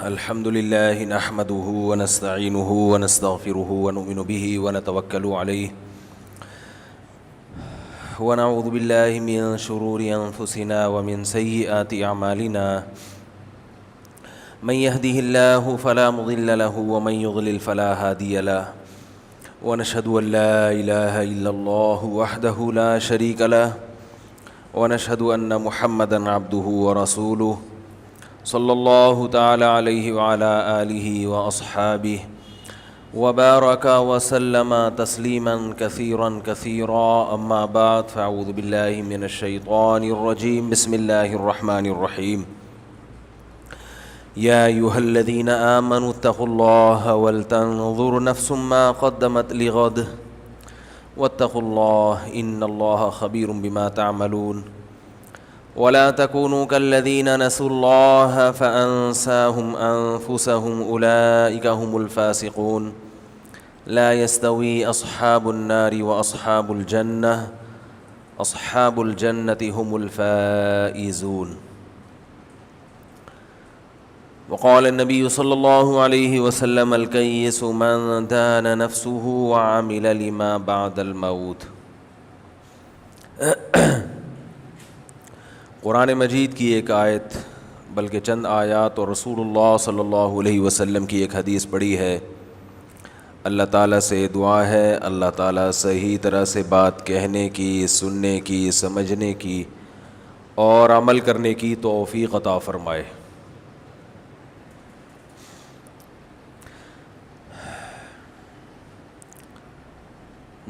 الحمد لله نحمده ونستعينه ونستغفره ونؤمن به ونتوكل عليه ونعوذ بالله من شرور أنفسنا ومن سيئات أعمالنا من يهده الله فلا مضل له ومن يضلل فلا هادي له ونشهد أن لا إله إلا الله وحده لا شريك له ونشهد أن محمدًا عبده ورسوله صلی اللہ تعالی علیہ وعلى آلہ وأصحابہ وبارک وسلم تسلیما کثیرا کثیرا اما بعد فاعوذ باللہ من الشیطان الرجیم بسم اللہ الرحمن الرحیم یا ایہا الذین آمنوا اتقوا اللہ ولتنظر نفس ما قدمت لغد واتقوا اللہ ان اللہ خبیر بما تعملون ولا تكونوا كالذين نسوا الله فأنساهم أنفسهم أولئك هم الفاسقون لا يستوي أصحاب النار وأصحاب الجنة هم الفائزون وقال النبي صلى الله عليه وسلم الكيس من دان نفسه وعمل لما بعد الموت. قرآن مجید کی ایک آیت بلکہ چند آیات اور رسول اللہ صلی اللہ علیہ وسلم کی ایک حدیث پڑھی ہے. اللہ تعالیٰ سے دعا ہے اللہ تعالیٰ صحیح طرح سے بات کہنے کی، سننے کی، سمجھنے کی اور عمل کرنے کی توفیق عطا فرمائے.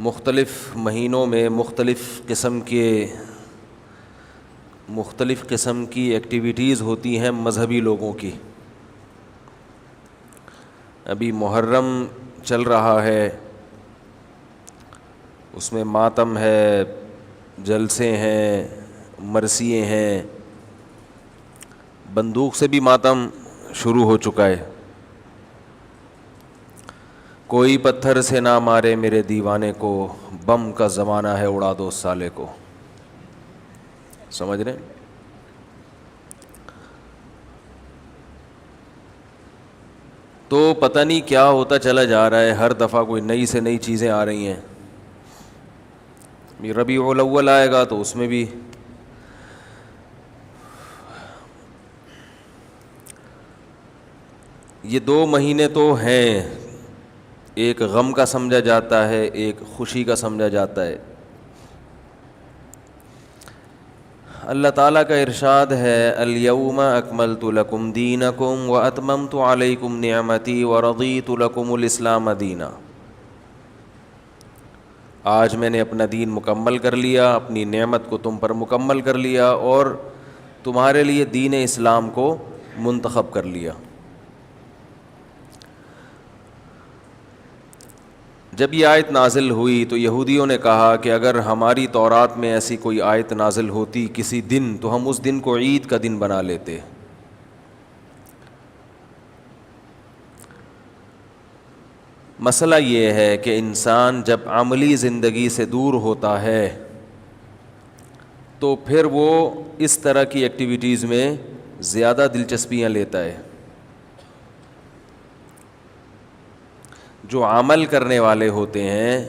مختلف مہینوں میں مختلف قسم کی ایکٹیویٹیز ہوتی ہیں مذہبی لوگوں کی. ابھی محرم چل رہا ہے، اس میں ماتم ہے، جلسے ہیں، مرثیے ہیں. بندوق سے بھی ماتم شروع ہو چکا ہے. کوئی پتھر سے نہ مارے میرے دیوانے کو، بم کا زمانہ ہے اڑا دو سالے کو. سمجھ رہے ہیں؟ تو پتہ نہیں کیا ہوتا چلا جا رہا ہے. ہر دفعہ کوئی نئی سے نئی چیزیں آ رہی ہیں. ربیع الاول آئے گا تو اس میں بھی یہ 2 مہینے تو ہیں. ایک غم کا سمجھا جاتا ہے، ایک خوشی کا سمجھا جاتا ہے. اللہ تعالیٰ کا ارشاد ہے الیوم اکملت لکم دینکم واتممت علیکم نعمتی ورضیت لکم الاسلام دینا. آج میں نے اپنا دین مکمل کر لیا، اپنی نعمت کو تم پر مکمل کر لیا اور تمہارے لیے دین اسلام کو منتخب کر لیا. جب یہ آیت نازل ہوئی تو یہودیوں نے کہا کہ اگر ہماری تورات میں ایسی کوئی آیت نازل ہوتی کسی دن تو ہم اس دن کو عید کا دن بنا لیتے. مسئلہ یہ ہے کہ انسان جب عملی زندگی سے دور ہوتا ہے تو پھر وہ اس طرح کی ایکٹیویٹیز میں زیادہ دلچسپیاں لیتا ہے. جو عمل کرنے والے ہوتے ہیں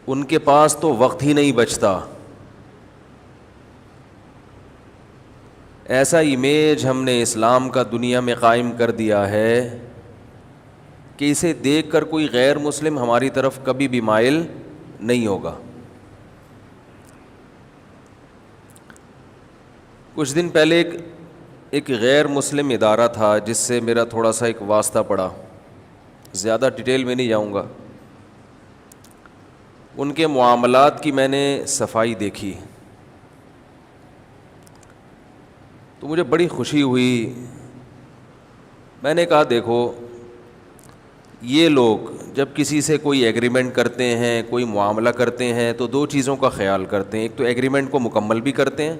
ان کے پاس تو وقت ہی نہیں بچتا. ایسا امیج ہم نے اسلام کا دنیا میں قائم کر دیا ہے کہ اسے دیکھ کر کوئی غیر مسلم ہماری طرف کبھی بھی مائل نہیں ہوگا. کچھ دن پہلے ایک غیر مسلم ادارہ تھا جس سے میرا تھوڑا سا ایک واسطہ پڑا. زیادہ ڈیٹیل میں نہیں جاؤں گا. ان کے معاملات کی میں نے صفائی دیکھی تو مجھے بڑی خوشی ہوئی. میں نے کہا دیکھو یہ لوگ جب کسی سے کوئی ایگریمنٹ کرتے ہیں، کوئی معاملہ کرتے ہیں تو 2 چیزوں کا خیال کرتے ہیں. ایک تو ایگریمنٹ کو مکمل بھی کرتے ہیں،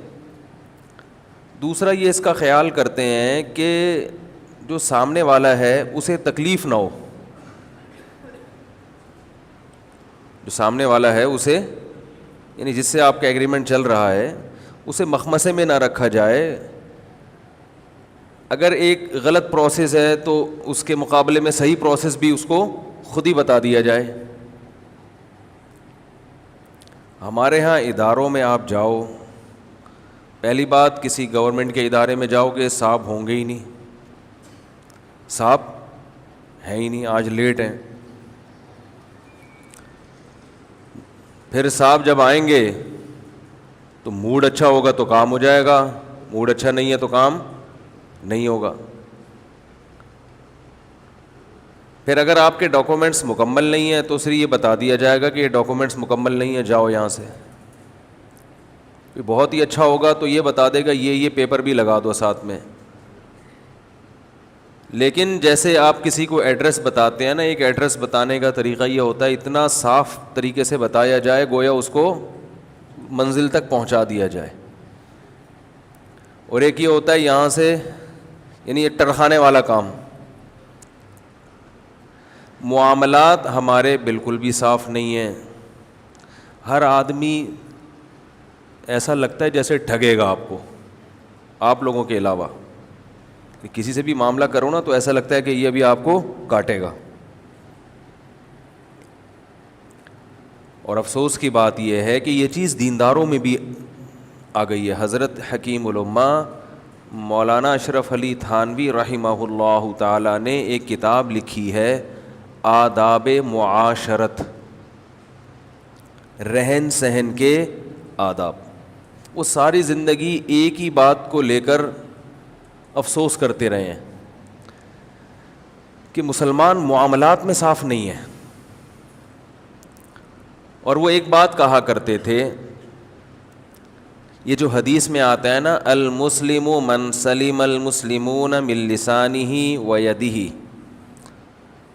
دوسرا یہ اس کا خیال کرتے ہیں کہ جو سامنے والا ہے اسے تکلیف نہ ہو. جو سامنے والا ہے اسے یعنی جس سے آپ کا ایگریمنٹ چل رہا ہے اسے مخمصے میں نہ رکھا جائے. اگر ایک غلط پروسیس ہے تو اس کے مقابلے میں صحیح پروسیس بھی اس کو خود ہی بتا دیا جائے. ہمارے ہاں اداروں میں آپ جاؤ, پہلی بات کسی گورنمنٹ کے ادارے میں جاؤ کہ صاحب ہوں گے ہی نہیں, صاحب ہیں ہی نہیں, آج لیٹ ہیں. پھر صاحب جب آئیں گے تو موڈ اچھا ہوگا تو کام ہو جائے گا, موڈ اچھا نہیں ہے تو کام نہیں ہوگا. پھر اگر آپ کے ڈاکومنٹس مکمل نہیں ہیں تو صرف یہ بتا دیا جائے گا کہ یہ ڈاکومنٹس مکمل نہیں ہیں, جاؤ یہاں سے. بہت ہی اچھا ہوگا تو یہ بتا دے گا یہ پیپر بھی لگا دو ساتھ میں. لیکن جیسے آپ کسی کو ایڈریس بتاتے ہیں نا, ایک ایڈریس بتانے کا طریقہ یہ ہوتا ہے اتنا صاف طریقے سے بتایا جائے گویا اس کو منزل تک پہنچا دیا جائے. اور ایک یہ ہوتا ہے یہاں سے, یعنی یہ ٹرخانے والا کام. معاملات ہمارے بالکل بھی صاف نہیں ہیں. ہر آدمی ایسا لگتا ہے جیسے ٹھگے گا آپ کو, آپ لوگوں کے علاوہ. کسی سے بھی معاملہ کرو نا تو ایسا لگتا ہے کہ یہ ابھی آپ کو کاٹے گا. اور افسوس کی بات یہ ہے کہ یہ چیز دینداروں میں بھی آ گئی ہے. حضرت حکیم الامہ مولانا اشرف علی تھانوی رحمہ اللہ تعالیٰ نے ایک کتاب لکھی ہے آداب معاشرت, رہن سہن کے آداب. وہ ساری زندگی ایک ہی بات کو لے کر افسوس کرتے رہے ہیں کہ مسلمان معاملات میں صاف نہیں ہے. اور وہ ایک بات کہا کرتے تھے, یہ جو حدیث میں آتا ہے نا, المسلم من سلم المسلمون من لسانہ و یدہ,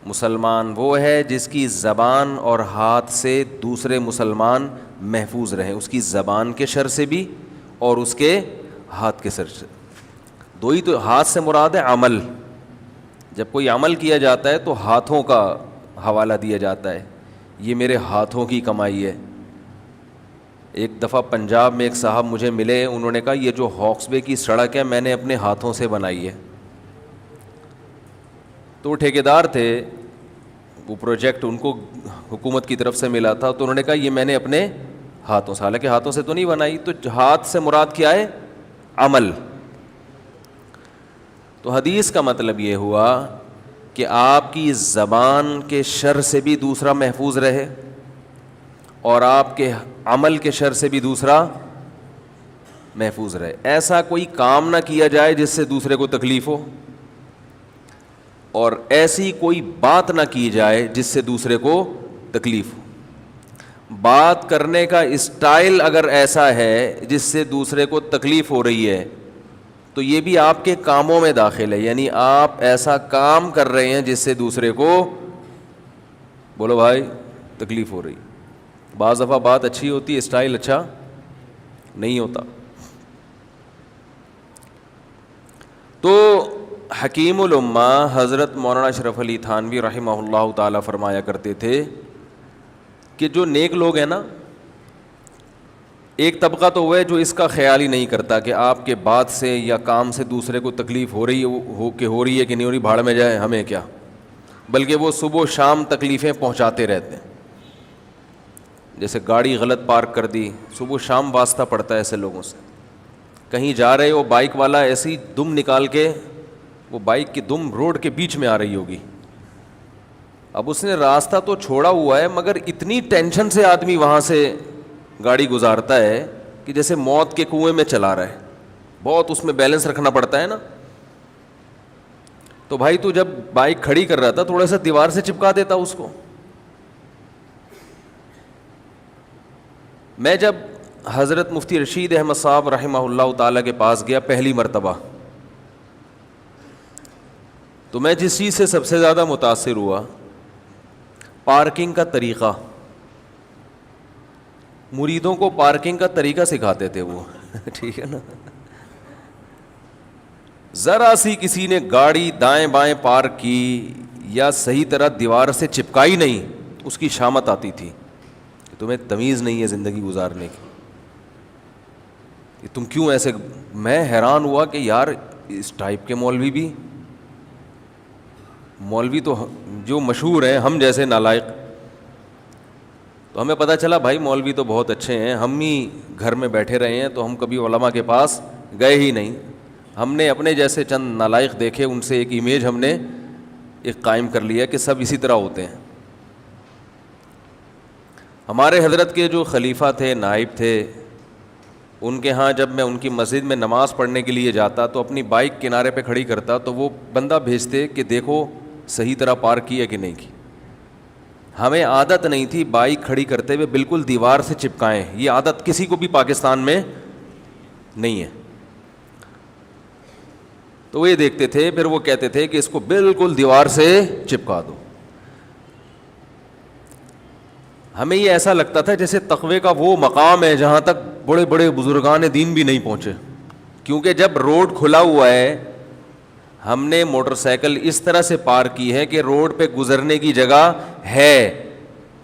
مسلمان وہ ہے جس کی زبان اور ہاتھ سے دوسرے مسلمان محفوظ رہیں, اس کی زبان کے شر سے بھی اور اس کے ہاتھ کے شر سے. دو ہی تو, ہاتھ سے مراد ہے عمل. جب کوئی عمل کیا جاتا ہے تو ہاتھوں کا حوالہ دیا جاتا ہے, یہ میرے ہاتھوں کی کمائی ہے. ایک دفعہ پنجاب میں ایک صاحب مجھے ملے, انہوں نے کہا یہ جو ہاکس بے کی سڑک ہے میں نے اپنے ہاتھوں سے بنائی ہے. تو وہ ٹھیکیدار تھے, وہ پروجیکٹ ان کو حکومت کی طرف سے ملا تھا, تو انہوں نے کہا یہ میں نے اپنے ہاتھوں سے, حالانکہ ہاتھوں سے تو نہیں بنائی. تو ہاتھ سے مراد کیا ہے؟ عمل. تو حدیث کا مطلب یہ ہوا کہ آپ کی زبان کے شر سے بھی دوسرا محفوظ رہے اور آپ کے عمل کے شر سے بھی دوسرا محفوظ رہے. ایسا کوئی کام نہ کیا جائے جس سے دوسرے کو تکلیف ہو, اور ایسی کوئی بات نہ کی جائے جس سے دوسرے کو تکلیف ہو. بات کرنے کا اسٹائل اگر ایسا ہے جس سے دوسرے کو تکلیف ہو رہی ہے تو یہ بھی آپ کے کاموں میں داخل ہے, یعنی آپ ایسا کام کر رہے ہیں جس سے دوسرے کو, بولو بھائی, تکلیف ہو رہی. بعض دفعہ بات اچھی ہوتی ہے, اسٹائل اچھا نہیں ہوتا. تو حکیم الامہ حضرت مولانا اشرف علی تھانوی رحمہ اللہ تعالیٰ فرمایا کرتے تھے کہ جو نیک لوگ ہیں نا, ایک طبقہ تو وہ ہے جو اس کا خیال ہی نہیں کرتا کہ آپ کے بات سے یا کام سے دوسرے کو تکلیف ہو رہی ہے کہ نہیں ہو رہی, بھاڑ میں جائے ہمیں کیا, بلکہ وہ صبح و شام تکلیفیں پہنچاتے رہتے ہیں. جیسے گاڑی غلط پارک کر دی, صبح و شام واسطہ پڑتا ہے ایسے لوگوں سے. کہیں جا رہے ہو, بائک والا ایسی دم نکال کے, وہ بائک کی دم روڈ کے بیچ میں آ رہی ہوگی, اب اس نے راستہ تو چھوڑا ہوا ہے مگر اتنی ٹینشن سے آدمی وہاں سے گاڑی گزارتا ہے کہ جیسے موت کے کنویں میں چلا رہا ہے. بہت اس میں بیلنس رکھنا پڑتا ہے نا. تو بھائی تو جب بائک کھڑی کر رہا تھا تھوڑا سا دیوار سے چپکا دیتا اس کو. میں جب حضرت مفتی رشید احمد صاحب رحمہ اللہ تعالیٰ کے پاس گیا پہلی مرتبہ, تو میں جس چیز سے سب سے زیادہ متاثر ہوا, پارکنگ کا طریقہ. مریدوں کو پارکنگ کا طریقہ سکھاتے تھے وہ ٹھیک ہے نا. ذرا سی کسی نے گاڑی دائیں بائیں پارک کی یا صحیح طرح دیوار سے چپکائی نہیں, اس کی شامت آتی تھی کہ تمہیں تمیز نہیں ہے زندگی گزارنے کی, تم کیوں ایسے. میں حیران ہوا کہ یار اس ٹائپ کے مولوی تو جو مشہور ہیں ہم جیسے نالائق. تو ہمیں پتہ چلا بھائی مولوی تو بہت اچھے ہیں, ہم ہی گھر میں بیٹھے رہے ہیں تو ہم کبھی علماء کے پاس گئے ہی نہیں. ہم نے اپنے جیسے چند نالائق دیکھے, ان سے ایک امیج ہم نے ایک قائم کر لیا کہ سب اسی طرح ہوتے ہیں. ہمارے حضرت کے جو خلیفہ تھے, نائب تھے, ان کے ہاں جب میں ان کی مسجد میں نماز پڑھنے کے لیے جاتا تو اپنی بائک کنارے پہ کھڑی کرتا تو وہ بندہ بھیجتے کہ دیکھو صحیح طرح پارک کی ہے کہ نہیں کی. ہمیں عادت نہیں تھی بائک کھڑی کرتے ہوئے بالکل دیوار سے چپکائیں, یہ عادت کسی کو بھی پاکستان میں نہیں ہے. تو وہ یہ دیکھتے تھے, پھر وہ کہتے تھے کہ اس کو بالکل دیوار سے چپکا دو. ہمیں یہ ایسا لگتا تھا جیسے تقوی کا وہ مقام ہے جہاں تک بڑے بڑے بزرگان دین بھی نہیں پہنچے, کیونکہ جب روڈ کھلا ہوا ہے, ہم نے موٹر سائیکل اس طرح سے پار کی ہے کہ روڈ پہ گزرنے کی جگہ ہے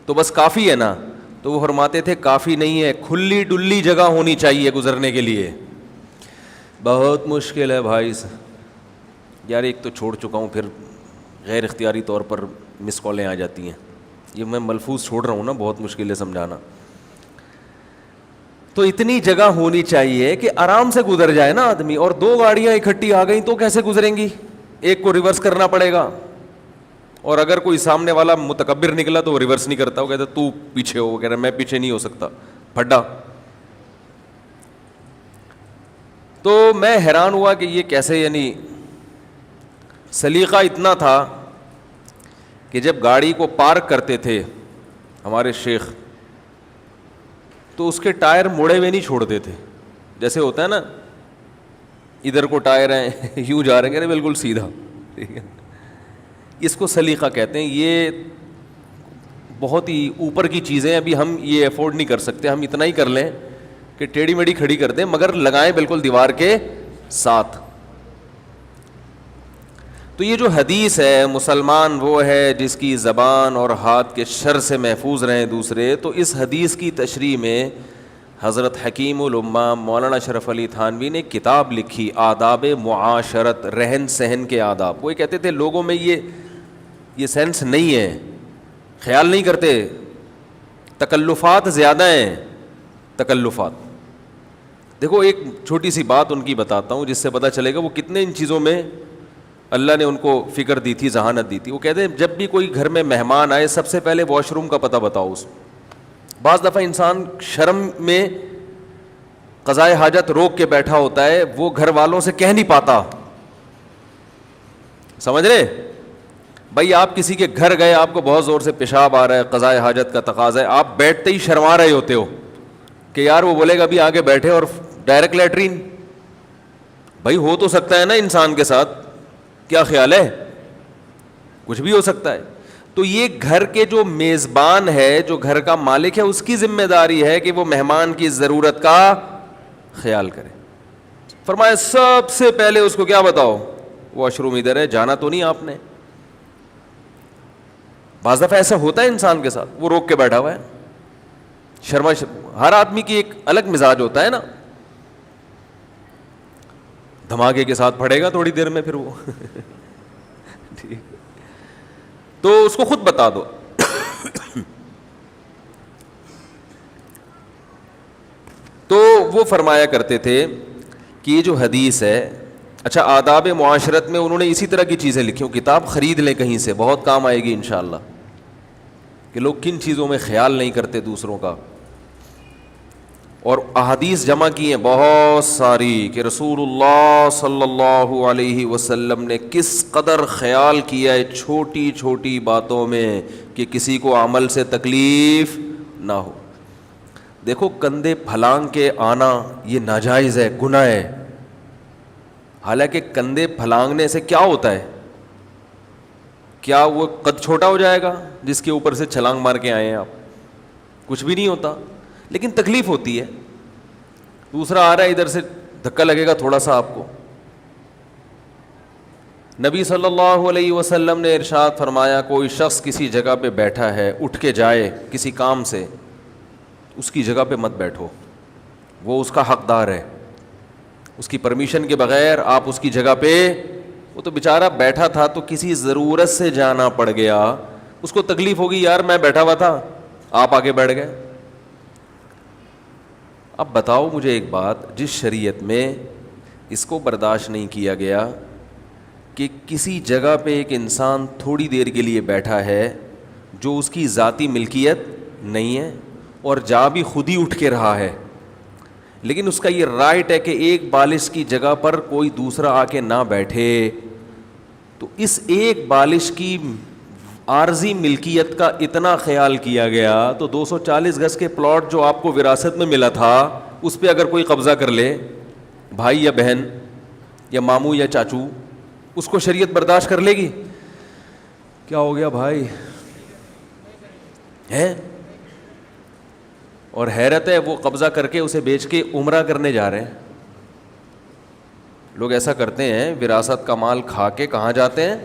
تو بس کافی ہے نا. تو وہ فرماتے تھے کافی نہیں ہے, کھلی ڈلی جگہ ہونی چاہیے گزرنے کے لیے. بہت مشکل ہے بھائی یار, ایک تو چھوڑ چکا ہوں, پھر غیر اختیاری طور پر مس کالیں آ جاتی ہیں. یہ میں ملفوظ چھوڑ رہا ہوں نا, بہت مشکل ہے سمجھانا. تو اتنی جگہ ہونی چاہیے کہ آرام سے گزر جائے نا آدمی. اور دو گاڑیاں اکٹھی آ گئیں تو کیسے گزریں گی, ایک کو ریورس کرنا پڑے گا. اور اگر کوئی سامنے والا متکبر نکلا تو وہ ریورس نہیں کرتا, وہ کہتا تو پیچھے ہو, وہ کہہ رہا میں پیچھے نہیں ہو سکتا, پھڈا. تو میں حیران ہوا کہ یہ کیسے, یعنی سلیقہ اتنا تھا کہ جب گاڑی کو پارک کرتے تھے ہمارے شیخ تو اس کے ٹائر مڑے ہوئے نہیں چھوڑتے تھے. جیسے ہوتا ہے نا ادھر کو ٹائر ہیں یوں جا رہے ہیں, بالکل سیدھا. ٹھیک ہے, اس کو سلیقہ کہتے ہیں. یہ بہت ہی اوپر کی چیزیں, ابھی ہم یہ افورڈ نہیں کر سکتے. ہم اتنا ہی کر لیں کہ ٹیڑھی میڑھی کھڑی کر دیں مگر لگائیں بالکل دیوار کے ساتھ. تو یہ جو حدیث ہے, مسلمان وہ ہے جس کی زبان اور ہاتھ کے شر سے محفوظ رہیں دوسرے, تو اس حدیث کی تشریح میں حضرت حکیم الامہ مولانا اشرف علی تھانوی نے کتاب لکھی, آداب معاشرت, رہن سہن کے آداب. وہ کہتے تھے لوگوں میں یہ سینس نہیں ہے, خیال نہیں کرتے, تکلفات زیادہ ہیں, تکلفات. دیکھو ایک چھوٹی سی بات ان کی بتاتا ہوں جس سے پتہ چلے گا وہ کتنے ان چیزوں میں اللہ نے ان کو فکر دی تھی, ذہانت دی تھی. وہ کہتے ہیں جب بھی کوئی گھر میں مہمان آئے سب سے پہلے واش روم کا پتہ بتاؤ اس. بعض دفعہ انسان شرم میں قضائے حاجت روک کے بیٹھا ہوتا ہے, وہ گھر والوں سے کہہ نہیں پاتا. سمجھ رہے بھائی, آپ کسی کے گھر گئے, آپ کو بہت زور سے پیشاب آ رہا ہے, قضائے حاجت کا تقاضا ہے, آپ بیٹھتے ہی شرما رہے ہوتے ہو کہ یار وہ بولے گا ابھی آگے بیٹھے اور ڈائریکٹ لیٹرین. بھائی ہو تو سکتا ہے نا انسان کے ساتھ, کیا خیال ہے, کچھ بھی ہو سکتا ہے. تو یہ گھر کے جو میزبان ہے, جو گھر کا مالک ہے, اس کی ذمہ داری ہے کہ وہ مہمان کی ضرورت کا خیال کرے. فرمایا سب سے پہلے اس کو کیا بتاؤ, واش روم ادھر ہے, جانا تو نہیں آپ نے. بعض دفعہ ایسا ہوتا ہے انسان کے ساتھ, وہ روک کے بیٹھا ہوا ہے, ہر آدمی کی ایک الگ مزاج ہوتا ہے نا, دھماکے کے ساتھ پڑے گا تھوڑی دیر میں پھر وہ ٹھیک. تو اس کو خود بتا دو. تو وہ فرمایا کرتے تھے کہ یہ جو حدیث ہے, اچھا آداب معاشرت میں انہوں نے اسی طرح کی چیزیں لکھی ہوں, کتاب خرید لیں کہیں سے, بہت کام آئے گی انشاءاللہ, کہ لوگ کن چیزوں میں خیال نہیں کرتے دوسروں کا. اور احادیث جمع کی ہیں بہت ساری کہ رسول اللہ صلی اللہ علیہ وسلم نے کس قدر خیال کیا ہے چھوٹی چھوٹی باتوں میں کہ کسی کو عمل سے تکلیف نہ ہو. دیکھو کندھے پھلانگ کے آنا یہ ناجائز ہے, گناہ ہے. حالانکہ کندھے پھلانگنے سے کیا ہوتا ہے, کیا وہ قد چھوٹا ہو جائے گا جس کے اوپر سے چھلانگ مار کے آئے ہیں آپ, کچھ بھی نہیں ہوتا, لیکن تکلیف ہوتی ہے. دوسرا آ رہا ہے ادھر سے, دھکا لگے گا تھوڑا سا آپ کو. نبی صلی اللہ علیہ وسلم نے ارشاد فرمایا کوئی شخص کسی جگہ پہ بیٹھا ہے, اٹھ کے جائے کسی کام سے, اس کی جگہ پہ مت بیٹھو, وہ اس کا حقدار ہے. اس کی پرمیشن کے بغیر آپ اس کی جگہ پہ, وہ تو بیچارہ بیٹھا تھا تو کسی ضرورت سے جانا پڑ گیا, اس کو تکلیف ہوگی, یار میں بیٹھا ہوا تھا آپ آگے بیٹھ گئے. اب بتاؤ مجھے ایک بات, جس شریعت میں اس کو برداشت نہیں کیا گیا کہ کسی جگہ پہ ایک انسان تھوڑی دیر کے لیے بیٹھا ہے جو اس کی ذاتی ملکیت نہیں ہے اور جا بھی خود ہی اٹھ کے رہا ہے, لیکن اس کا یہ رائٹ ہے کہ ایک بالش کی جگہ پر کوئی دوسرا آ کے نہ بیٹھے, تو اس ایک بالش کی عارضی ملکیت کا اتنا خیال کیا گیا تو 240 گز کے پلاٹ جو آپ کو وراثت میں ملا تھا اس پہ اگر کوئی قبضہ کر لے, بھائی یا بہن یا ماموں یا چاچو, اس کو شریعت برداشت کر لے گی؟ کیا ہو گیا بھائی ہے؟ اور حیرت ہے, وہ قبضہ کر کے اسے بیچ کے عمرہ کرنے جا رہے ہیں. لوگ ایسا کرتے ہیں, وراثت کا مال کھا کے کہاں جاتے ہیں,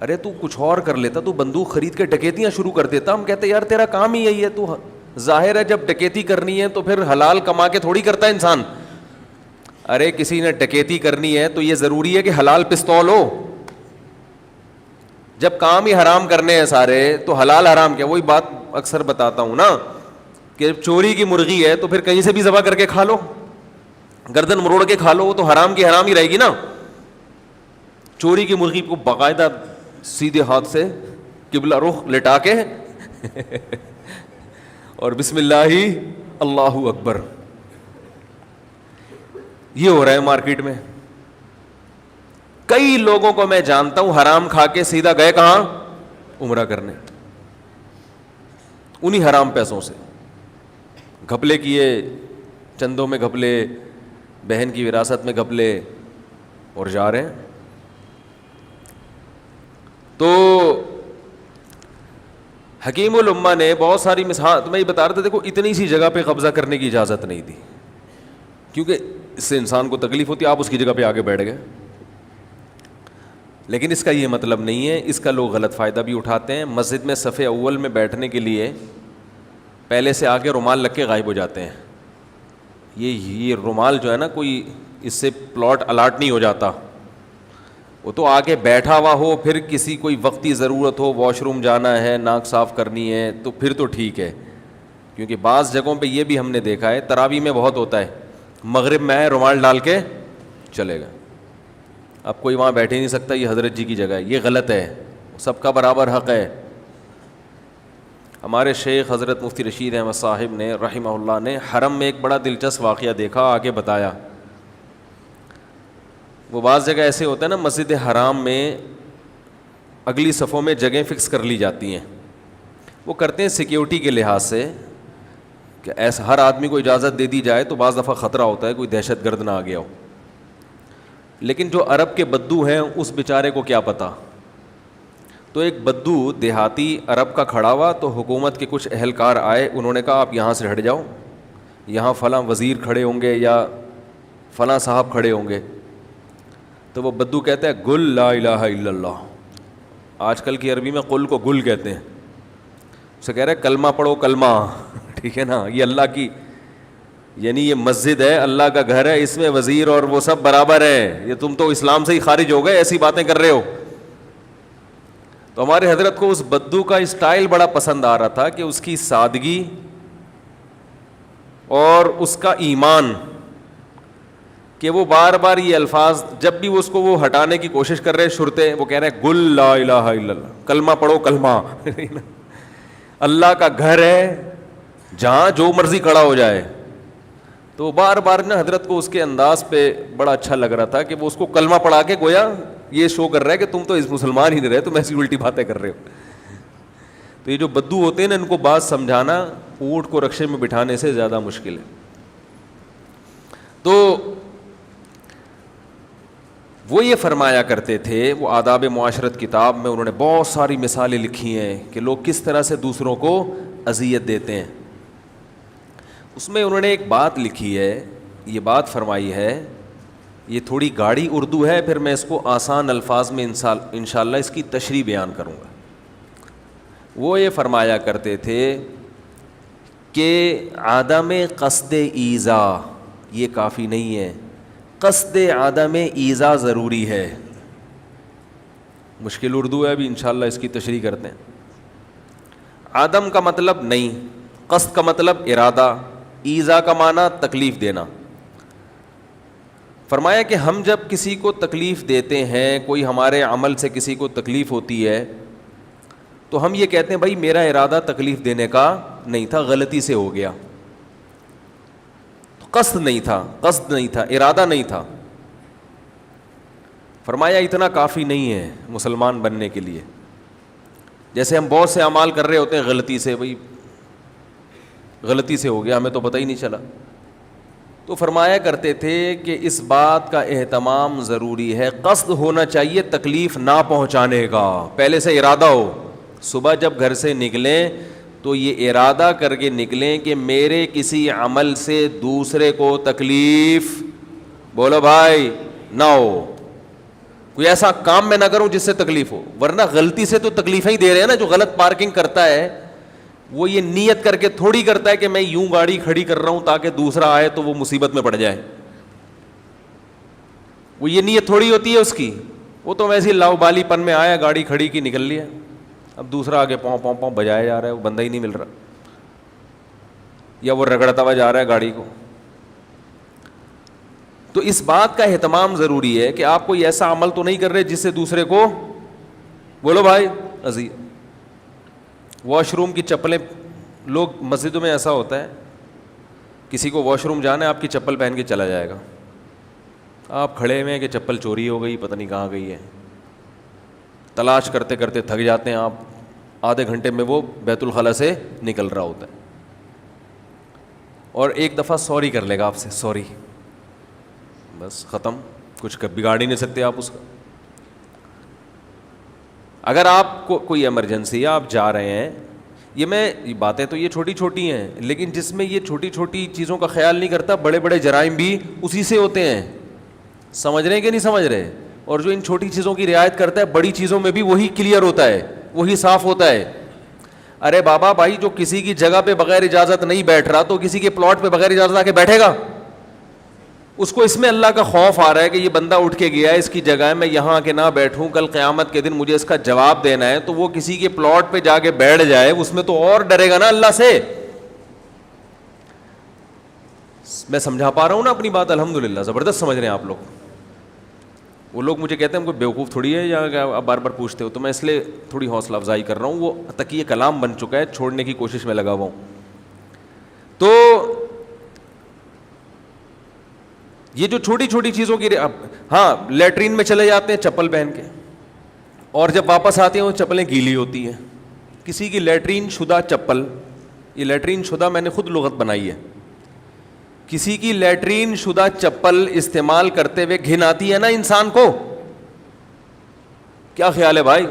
ارے تو کچھ اور کر لیتا, تو بندوق خرید کے ڈکیتیاں شروع کر دیتا. ہم کہتے ہیں یار تیرا کام ہی یہی ہے, تو ظاہر ہے جب ڈکیتی کرنی ہے تو پھر حلال کما کے تھوڑی کرتا ہے انسان. ارے کسی نے ڈکیتی کرنی ہے تو یہ ضروری ہے کہ حلال پستول ہو؟ جب کام ہی حرام کرنے ہیں سارے تو حلال حرام کیا؟ وہی بات اکثر بتاتا ہوں نا کہ چوری کی مرغی ہے تو پھر کہیں سے بھی ذبح کر کے کھا لو, گردن مروڑ کے کھا لو, وہ تو حرام کی حرام ہی رہے گی نا. چوری کی مرغی کو باقاعدہ سیدھے ہاتھ سے قبلہ رخ لٹا کے اور بسم اللہ اللہ اکبر, یہ ہو رہا ہے مارکیٹ میں. کئی لوگوں کو میں جانتا ہوں حرام کھا کے سیدھا گئے کہاں؟ عمرہ کرنے. انہی حرام پیسوں سے گھپلے کیے, چندوں میں گھپلے, بہن کی وراثت میں گھپلے, اور جا رہے ہیں. تو حکیم الامہ نے بہت ساری مثال, میں یہ بتا رہا تھا, دیکھو اتنی سی جگہ پہ قبضہ کرنے کی اجازت نہیں دی کیونکہ اس سے انسان کو تکلیف ہوتی ہے, آپ اس کی جگہ پہ آگے بیٹھ گئے. لیکن اس کا یہ مطلب نہیں ہے, اس کا لوگ غلط فائدہ بھی اٹھاتے ہیں. مسجد میں صف اول میں بیٹھنے کے لیے پہلے سے آگے رومال لگ کے غائب ہو جاتے ہیں. یہ رومال جو ہے نا, کوئی اس سے پلاٹ الاٹ نہیں ہو جاتا, وہ تو آگے بیٹھا ہوا ہو, پھر کسی کوئی وقتی ضرورت ہو, واش روم جانا ہے, ناک صاف کرنی ہے, تو پھر تو ٹھیک ہے. کیونکہ بعض جگہوں پہ یہ بھی ہم نے دیکھا ہے, تراویح میں بہت ہوتا ہے, مغرب میں آئے رومال ڈال کے چلے گئے. اب کوئی وہاں بیٹھ ہی نہیں سکتا, یہ حضرت جی کی جگہ ہے, یہ غلط ہے, سب کا برابر حق ہے. ہمارے شیخ حضرت مفتی رشید احمد صاحب نے رحمہ اللہ نے حرم میں ایک بڑا دلچسپ واقعہ دیکھا, آگے بتایا. وہ بعض جگہ ایسے ہوتا ہے نا, مسجد حرام میں اگلی صفوں میں جگہیں فکس کر لی جاتی ہیں, وہ کرتے ہیں سیکیورٹی کے لحاظ سے کہ ایسا ہر آدمی کو اجازت دے دی جائے تو بعض دفعہ خطرہ ہوتا ہے کوئی دہشت گرد نہ آ گیا ہو. لیکن جو عرب کے بدو ہیں اس بیچارے کو کیا پتہ. تو ایک بدو دیہاتی عرب کا کھڑا ہوا, تو حکومت کے کچھ اہلکار آئے, انہوں نے کہا آپ یہاں سے ہٹ جاؤ, یہاں فلاں وزیر کھڑے ہوں گے یا فلاں صاحب کھڑے ہوں گے. تو وہ بدو کہتا ہے گل لا الہ الا اللہ. آج کل کی عربی میں قل کو گل کہتے ہیں. اسے کہہ رہے کلمہ پڑھو کلمہ, ٹھیک ہے نا, یہ اللہ کی, یعنی یہ مسجد ہے, اللہ کا گھر ہے, اس میں وزیر اور وہ سب برابر ہیں, یہ تم تو اسلام سے ہی خارج ہو گئے, ایسی باتیں کر رہے ہو. تو ہمارے حضرت کو اس بدو کا اسٹائل بڑا پسند آ رہا تھا کہ اس کی سادگی اور اس کا ایمان, کہ وہ بار بار یہ الفاظ جب بھی اس کو وہ ہٹانے کی کوشش کر رہے شرطے, وہ کہہ رہے ہیں گل لا الہ الا اللہ, کلمہ پڑھو کلمہ. اللہ کا گھر ہے جہاں جو مرضی کھڑا ہو جائے. تو بار بار نا حضرت کو اس کے انداز پہ بڑا اچھا لگ رہا تھا کہ وہ اس کو کلمہ پڑھا کے گویا یہ شو کر رہا ہے کہ تم تو اس مسلمان ہی نہیں رہے, تم ایسی الٹی باتیں کر رہے ہو. تو یہ جو بدو ہوتے ہیں نا, ان کو بات سمجھانا اونٹ کو رکشے میں بٹھانے سے زیادہ مشکل ہے. تو وہ یہ فرمایا کرتے تھے, وہ آداب معاشرت کتاب میں انہوں نے بہت ساری مثالیں لکھی ہیں کہ لوگ کس طرح سے دوسروں کو اذیت دیتے ہیں. اس میں انہوں نے ایک بات لکھی ہے, یہ بات فرمائی ہے, یہ تھوڑی گاڑی اردو ہے, پھر میں اس کو آسان الفاظ میں انشاءاللہ اس کی تشریح بیان کروں گا. وہ یہ فرمایا کرتے تھے کہ عدم قصد ایذا یہ کافی نہیں ہے, قصد عدم ایذا ضروری ہے. مشکل اردو ہے, ابھی انشاءاللہ اس کی تشریح کرتے ہیں. عدم کا مطلب نہیں, قصد کا مطلب ارادہ, ایذا کا معنی تکلیف دینا. فرمایا کہ ہم جب کسی کو تکلیف دیتے ہیں, کوئی ہمارے عمل سے کسی کو تکلیف ہوتی ہے, تو ہم یہ کہتے ہیں بھائی میرا ارادہ تکلیف دینے کا نہیں تھا, غلطی سے ہو گیا. قصد نہیں تھا, قصد نہیں تھا, ارادہ نہیں تھا. فرمایا اتنا کافی نہیں ہے مسلمان بننے کے لیے. جیسے ہم بہت سے اعمال کر رہے ہوتے ہیں غلطی سے, بھائی غلطی سے ہو گیا, ہمیں تو پتہ ہی نہیں چلا. تو فرمایا کرتے تھے کہ اس بات کا اہتمام ضروری ہے, قصد ہونا چاہیے تکلیف نہ پہنچانے کا, پہلے سے ارادہ ہو. صبح جب گھر سے نکلیں تو یہ ارادہ کر کے نکلیں کہ میرے کسی عمل سے دوسرے کو تکلیف, بولو بھائی, نہ ہو. کوئی ایسا کام میں نہ کروں جس سے تکلیف ہو, ورنہ غلطی سے تو تکلیفیں ہی دے رہے ہیں نا. جو غلط پارکنگ کرتا ہے وہ یہ نیت کر کے تھوڑی کرتا ہے کہ میں یوں گاڑی کھڑی کر رہا ہوں تاکہ دوسرا آئے تو وہ مصیبت میں پڑ جائے. وہ یہ نیت تھوڑی ہوتی ہے اس کی, وہ تو ویسے لاؤ بالی پن میں آیا, گاڑی کھڑی کی, نکل لیا. اب دوسرا آگے پاؤں پاؤں پاؤں بجایا جا رہا ہے, وہ بندہ ہی نہیں مل رہا, یا وہ رگڑتا ہوا جا رہا ہے گاڑی کو. تو اس بات کا اہتمام ضروری ہے کہ آپ کوئی ایسا عمل تو نہیں کر رہے جس سے دوسرے کو, بولو بھائی, عزیز. واش روم کی چپلیں, لوگ مسجدوں میں ایسا ہوتا ہے کسی کو واش روم جانا ہے, آپ کی چپل پہن کے چلا جائے گا, آپ کھڑے ہوئے ہیں کہ چپل چوری ہو گئی, پتہ نہیں کہاں گئی ہے. تلاش کرتے کرتے تھک جاتے ہیں آپ, آدھے گھنٹے میں وہ بیت الخلا سے نکل رہا ہوتا ہے, اور ایک دفعہ سوری کر لے گا آپ سے, سوری, بس ختم, کچھ بگاڑ ہی نہیں سکتے آپ اس کا. اگر آپ کو کوئی ایمرجنسی ہے, آپ جا رہے ہیں, یہ باتیں تو یہ چھوٹی چھوٹی ہیں, لیکن جس میں یہ چھوٹی چھوٹی چیزوں کا خیال نہیں کرتا, بڑے بڑے جرائم بھی اسی سے ہوتے ہیں. سمجھ رہے ہیں کہ نہیں سمجھ رہے؟ اور جو ان چھوٹی چیزوں کی رعایت کرتا ہے, بڑی چیزوں میں بھی وہی کلیئر ہوتا ہے, وہی صاف ہوتا ہے. ارے بابا بھائی, جو کسی کی جگہ پہ بغیر اجازت نہیں بیٹھ رہا, تو کسی کے پلاٹ پہ بغیر اجازت آ کے بیٹھے گا؟ اس کو اس میں اللہ کا خوف آ رہا ہے کہ یہ بندہ اٹھ کے گیا ہے اس کی جگہ ہے, میں یہاں آ کے نہ بیٹھوں, کل قیامت کے دن مجھے اس کا جواب دینا ہے. تو وہ کسی کے پلاٹ پہ جا کے بیٹھ جائے, اس میں تو اور ڈرے گا نا اللہ سے. میں سمجھا پا رہا ہوں نا اپنی بات؟ الحمدللہ زبردست سمجھ رہے ہیں آپ لوگ. وہ لوگ مجھے کہتے ہیں ہم کو بیوقوف تھوڑی ہے یا آپ بار بار پوچھتے ہو, تو میں اس لیے تھوڑی حوصلہ افزائی کر رہا ہوں. وہ تقیہ کلام بن چکا ہے, چھوڑنے کی کوشش میں لگا ہوا ہوں. تو یہ جو چھوٹی چھوٹی چیزوں کی, ہاں لیٹرین میں چلے جاتے ہیں چپل پہن کے, اور جب واپس آتے ہیں وہ چپلیں گیلی ہوتی ہیں. کسی کی لیٹرین شدہ چپل, یہ لیٹرین شدہ میں نے خود لغت بنائی ہے, کسی کی لیٹرین شدہ چپل استعمال کرتے ہوئے گھن آتی ہے نا انسان کو. کیا خیال ہے بھائی؟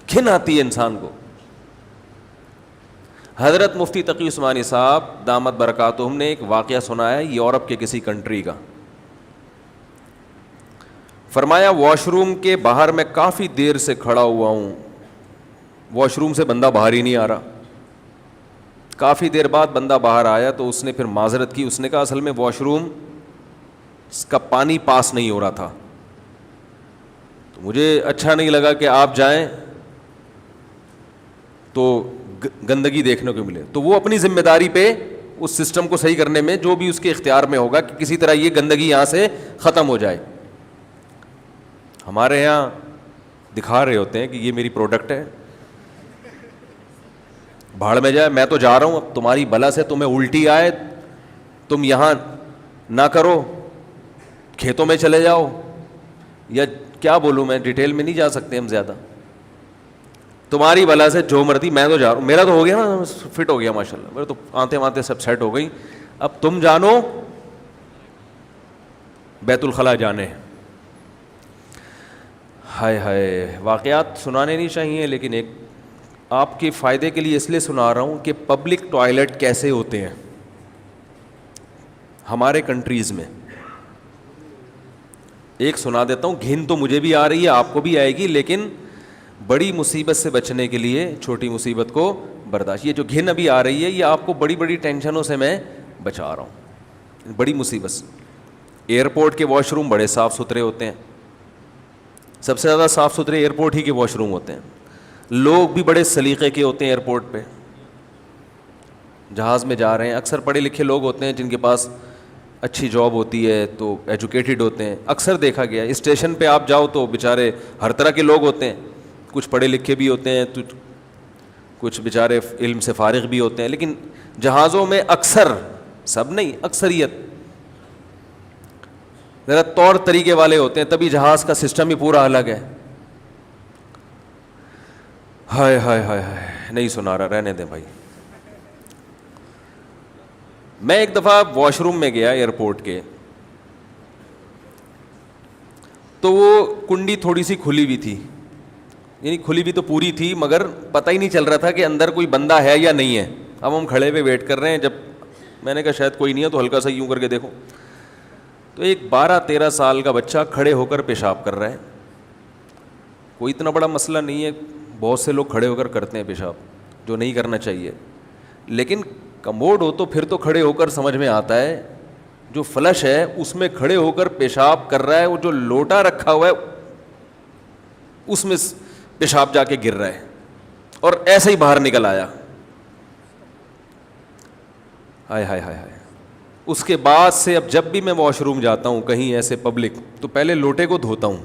گھن آتی ہے انسان کو. حضرت مفتی تقی عثمانی صاحب دامت برکاتہم نے ایک واقعہ سنایا ہے یورپ کے کسی کنٹری کا. فرمایا واش روم کے باہر میں کافی دیر سے کھڑا ہوا ہوں, واش روم سے بندہ باہر ہی نہیں آ رہا. کافی دیر بعد بندہ باہر آیا تو اس نے پھر معذرت کی, اس نے کہا اصل میں واش روم کا پانی پاس نہیں ہو رہا تھا, تو مجھے اچھا نہیں لگا کہ آپ جائیں تو گندگی دیکھنے کو ملے. تو وہ اپنی ذمہ داری پہ اس سسٹم کو صحیح کرنے میں جو بھی اس کے اختیار میں ہوگا کہ کسی طرح یہ گندگی یہاں سے ختم ہو جائے. ہمارے یہاں دکھا رہے ہوتے ہیں کہ یہ میری پروڈکٹ ہے, بھاڑ میں جائے, میں تو جا رہا ہوں, اب تمہاری بلا سے تمہیں الٹی آئے تم یہاں نہ کرو, کھیتوں میں چلے جاؤ, یا کیا بولوں میں, ڈیٹیل میں نہیں جا سکتے ہم زیادہ. تمہاری بلا سے جو مرضی, میں تو جا رہا ہوں, میرا تو ہو گیا نا, فٹ ہو گیا ماشاءاللہ, میرے تو آتے وانتے سب سیٹ ہو گئی. اب تم جانو بیت الخلا جانے. ہائے ہائے, واقعات سنانے نہیں چاہیے, لیکن ایک آپ کے فائدے کے لیے اس لیے سنا رہا ہوں کہ پبلک ٹوائلٹ کیسے ہوتے ہیں ہمارے کنٹریز میں. ایک سنا دیتا ہوں, گھن تو مجھے بھی آ رہی ہے, آپ کو بھی آئے گی, لیکن بڑی مصیبت سے بچنے کے لیے چھوٹی مصیبت کو برداشت. یہ جو گھن ابھی آ رہی ہے یہ آپ کو بڑی بڑی ٹینشنوں سے میں بچا رہا ہوں, بڑی مصیبت سے. ایئرپورٹ کے واش روم بڑے صاف ستھرے ہوتے ہیں, سب سے زیادہ صاف ستھرے ایئرپورٹ ہی کے واش روم ہوتے ہیں. لوگ بھی بڑے سلیقے کے ہوتے ہیں ایئرپورٹ پہ. جہاز میں جا رہے ہیں, اکثر پڑھے لکھے لوگ ہوتے ہیں جن کے پاس اچھی جاب ہوتی ہے, تو ایجوکیٹڈ ہوتے ہیں, اکثر دیکھا گیا. اسٹیشن پہ آپ جاؤ تو بیچارے ہر طرح کے لوگ ہوتے ہیں, کچھ پڑھے لکھے بھی ہوتے ہیں, کچھ بیچارے علم سے فارغ بھی ہوتے ہیں. لیکن جہازوں میں اکثر, سب نہیں, اکثریت ذرا طور طریقے والے ہوتے ہیں, تبھی جہاز کا سسٹم ہی پورا الگ ہے. ہائے ہائے ہائے ہائے, نہیں سنا رہا, رہنے دیں بھائی. میں ایک دفعہ واش روم میں گیا ایئرپورٹ کے, تو وہ کنڈی تھوڑی سی کھلی ہوئی تھی, یعنی کھلی ہوئی تو پوری تھی, مگر پتہ ہی نہیں چل رہا تھا کہ اندر کوئی بندہ ہے یا نہیں ہے. اب ہم کھڑے ہوئے ویٹ کر رہے ہیں, جب میں نے کہا شاید کوئی نہیں ہے, تو ہلکا سا یوں کر کے دیکھو, تو ایک 12-13 سال کا بچہ کھڑے ہو کر پیشاب کر رہا ہے. کوئی اتنا بڑا مسئلہ نہیں ہے, بہت سے لوگ کھڑے ہو کر کرتے ہیں پیشاب, جو نہیں کرنا چاہیے. لیکن کموڈ ہو تو پھر تو کھڑے ہو کر سمجھ میں آتا ہے. جو فلش ہے اس میں کھڑے ہو کر پیشاب کر رہا ہے, وہ جو لوٹا رکھا ہوا ہے اس میں پیشاب جا کے گر رہا ہے, اور ایسے ہی باہر نکل آیا. ہائے ہائے ہائے ہائے. اس کے بعد سے اب جب بھی میں واش روم جاتا ہوں کہیں ایسے پبلک, تو پہلے لوٹے کو دھوتا ہوں.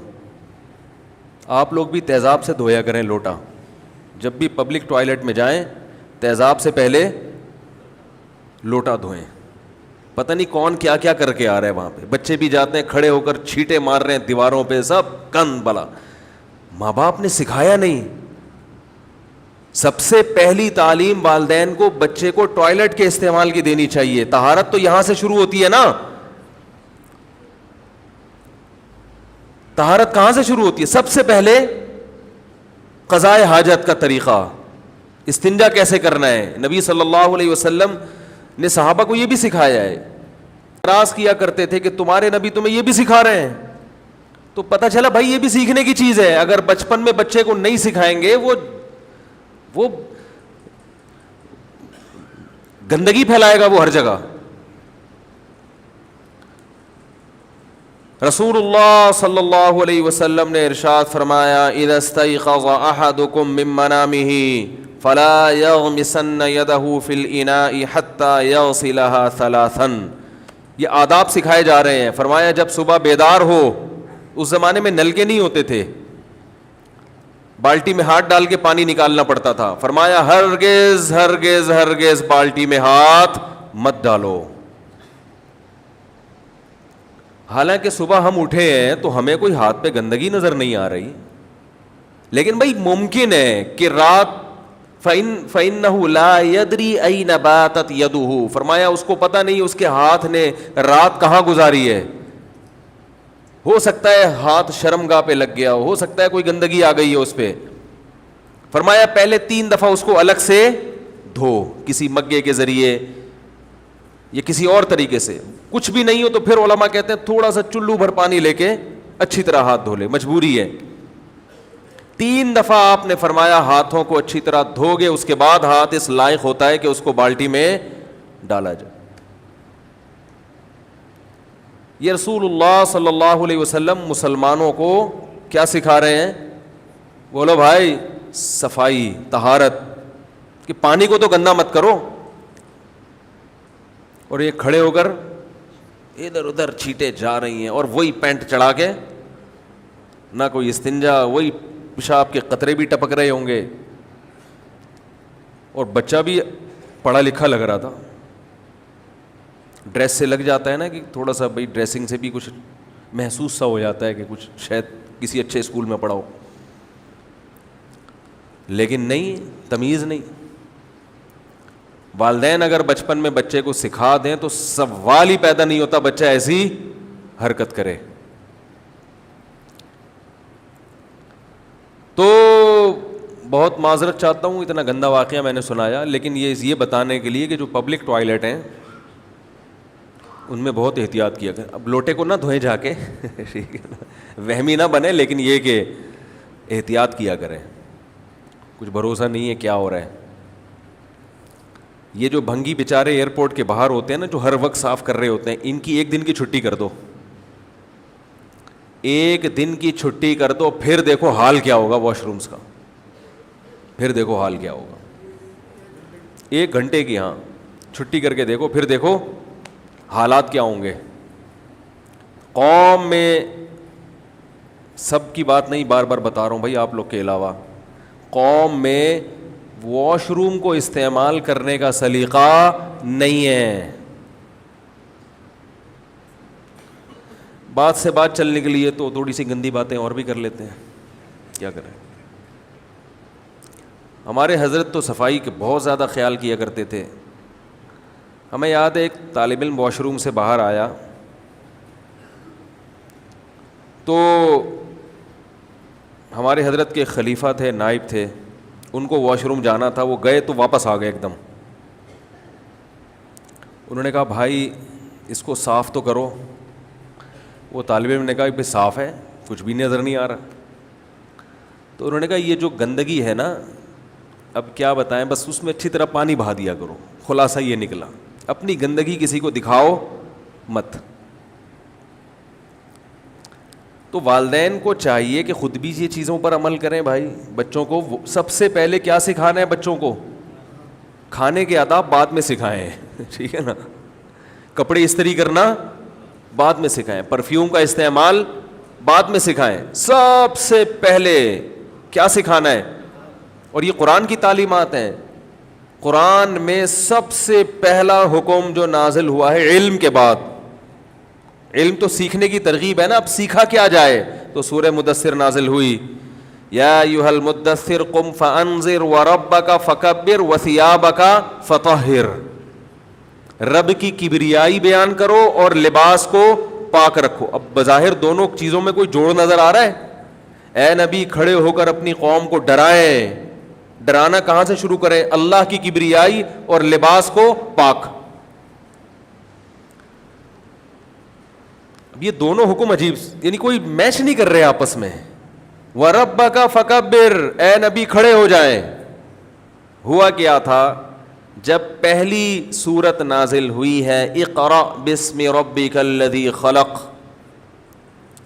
آپ لوگ بھی تیزاب سے دھویا کریں لوٹا. جب بھی پبلک ٹوائلٹ میں جائیں, تیزاب سے پہلے لوٹا دھوئیں. پتہ نہیں کون کیا کیا کر کے آ رہا ہے وہاں پہ. بچے بھی جاتے ہیں, کھڑے ہو کر چھینٹے مار رہے ہیں دیواروں پہ, سب کن بلا. ماں باپ نے سکھایا نہیں. سب سے پہلی تعلیم والدین کو بچے کو ٹوائلٹ کے استعمال کی دینی چاہیے. طہارت تو یہاں سے شروع ہوتی ہے نا. طہارت کہاں سے شروع ہوتی ہے؟ سب سے پہلے قضاء حاجت کا طریقہ, استنجا کیسے کرنا ہے. نبی صلی اللہ علیہ وسلم نے صحابہ کو یہ بھی سکھایا ہے. اعتراض کیا کرتے تھے کہ تمہارے نبی تمہیں یہ بھی سکھا رہے ہیں, تو پتہ چلا بھائی یہ بھی سیکھنے کی چیز ہے. اگر بچپن میں بچے کو نہیں سکھائیں گے, وہ گندگی پھیلائے گا وہ ہر جگہ. رسول اللہ صلی اللہ علیہ وسلم نے ارشاد فرمایا, اذا استيقظ احدكم من منامه فلا يغمسن يده في الاناء حتى يغسلها ثلاثا. یہ آداب سکھائے جا رہے ہیں. فرمایا جب صبح بیدار ہو, اس زمانے میں نلکے نہیں ہوتے تھے, بالٹی میں ہاتھ ڈال کے پانی نکالنا پڑتا تھا. فرمایا ہرگز ہرگز ہرگز بالٹی میں ہاتھ مت ڈالو. حالانکہ صبح ہم اٹھے ہیں تو ہمیں کوئی ہاتھ پہ گندگی نظر نہیں آ رہی, لیکن بھائی ممکن ہے کہ رات فَإِنَّهُ لَا يَدْرِي أَيْنَ بَاتَتْ يَدُهُ. فرمایا اس کو پتہ نہیں اس کے ہاتھ نے رات کہاں گزاری ہے. ہو سکتا ہے ہاتھ شرمگاہ پہ لگ گیا ہو سکتا ہے کوئی گندگی آ گئی ہے اس پہ. فرمایا پہلے 3 دفعہ اس کو الگ سے دھو, کسی مگے کے ذریعے یا کسی اور طریقے سے. کچھ بھی نہیں ہو تو پھر علماء کہتے ہیں تھوڑا سا چلو بھر پانی لے کے اچھی طرح ہاتھ دھو لے, مجبوری ہے. 3 دفعہ آپ نے فرمایا ہاتھوں کو اچھی طرح دھو گے, اس کے بعد ہاتھ اس لائق ہوتا ہے کہ اس کو بالٹی میں ڈالا جائے. یہ رسول اللہ صلی اللہ علیہ وسلم مسلمانوں کو کیا سکھا رہے ہیں؟ بولو بھائی, صفائی, طہارت, کہ پانی کو تو گندا مت کرو. اور یہ کھڑے ہو کر ادھر ادھر چھینٹے جا رہی ہیں, اور وہی پینٹ چڑھا کے, نہ کوئی استنجا, وہی پیشاب کے قطرے بھی ٹپک رہے ہوں گے. اور بچہ بھی پڑھا لکھا لگ رہا تھا. ڈریس سے لگ جاتا ہے نا کہ تھوڑا سا بھائی ڈریسنگ سے بھی کچھ محسوس سا ہو جاتا ہے کہ کچھ شاید کسی اچھے اسکول میں پڑھا ہو, لیکن نہیں, تمیز نہیں. والدین اگر بچپن میں بچے کو سکھا دیں تو سوال ہی پیدا نہیں ہوتا بچہ ایسی حرکت کرے. تو بہت معذرت چاہتا ہوں, اتنا گندا واقعہ میں نے سنایا, لیکن یہ بتانے کے لیے کہ جو پبلک ٹوائلٹ ہیں ان میں بہت احتیاط کیا کریں. اب لوٹے کو نہ دھوئیں جا کے, وہمی نہ بنے, لیکن یہ کہ احتیاط کیا کریں. کچھ بھروسہ نہیں ہے کیا ہو رہا ہے. یہ جو بھنگی بیچارے ایئرپورٹ کے باہر ہوتے ہیں نا, جو ہر وقت صاف کر رہے ہوتے ہیں, ان کی 1 دن کی چھٹی کر دو. ایک دن کی چھٹی کر دو, پھر دیکھو حال کیا ہوگا واش رومز کا, پھر دیکھو حال کیا ہوگا. 1 گھنٹے کی ہاں چھٹی کر کے دیکھو, پھر دیکھو حالات کیا ہوں گے. قوم میں سب کی بات نہیں, بار بار بتا رہا ہوں بھائی آپ لوگ کے علاوہ, قوم میں واش روم کو استعمال کرنے کا سلیقہ نہیں ہے. بات سے بات چلنے کے لیے تو تھوڑی سی گندی باتیں اور بھی کر لیتے ہیں, کیا کریں. ہمارے حضرت تو صفائی کے بہت زیادہ خیال کیا کرتے تھے. ہمیں یاد ہے ایک طالب علم واش روم سے باہر آیا تو ہمارے حضرت کے خلیفہ تھے, نائب تھے, ان کو واش روم جانا تھا, وہ گئے تو واپس آ گئے ایک دم. انہوں نے کہا بھائی اس کو صاف تو کرو. وہ طالب علم نے کہا کہ صاف ہے, کچھ بھی نظر نہیں آ رہا. تو انہوں نے کہا یہ جو گندگی ہے نا, اب کیا بتائیں, بس اس میں اچھی طرح پانی بہا دیا کرو. خلاصہ یہ نکلا, اپنی گندگی کسی کو دکھاؤ مت. تو والدین کو چاہیے کہ خود بھی یہ چیزوں پر عمل کریں. بھائی بچوں کو سب سے پہلے کیا سکھانا ہے, بچوں کو کھانے کے آداب بعد میں سکھائیں, ٹھیک ہے نا. کپڑے استری کرنا بعد میں سکھائیں, پرفیوم کا استعمال بعد میں سکھائیں. سب سے پہلے کیا سکھانا ہے, اور یہ قرآن کی تعلیمات ہیں. قرآن میں سب سے پہلا حکم جو نازل ہوا ہے علم کے بعد, علم تو سیکھنے کی ترغیب ہے نا, اب سیکھا کیا جائے, تو سورہ مدثر نازل ہوئی, یا ایھا المدثر قم فانذر وربک فکبر وثیابک فطہر. رب کی کبریائی بیان کرو اور لباس کو پاک رکھو. اب بظاہر دونوں چیزوں میں کوئی جوڑ نظر آ رہا ہے. اے نبی کھڑے ہو کر اپنی قوم کو ڈرائیں. ڈرانا کہاں سے شروع کریں, اللہ کی کبریائی اور لباس کو پاک. اب یہ دونوں حکم عجیب, یعنی کوئی میچ نہیں کر رہے آپس میں. وَرَبَّكَ فَكَبِّرْ, اے نبی کھڑے ہو جائیں. ہوا کیا تھا, جب پہلی سورت نازل ہوئی ہے اقرأ بسم ربک الذی خلق,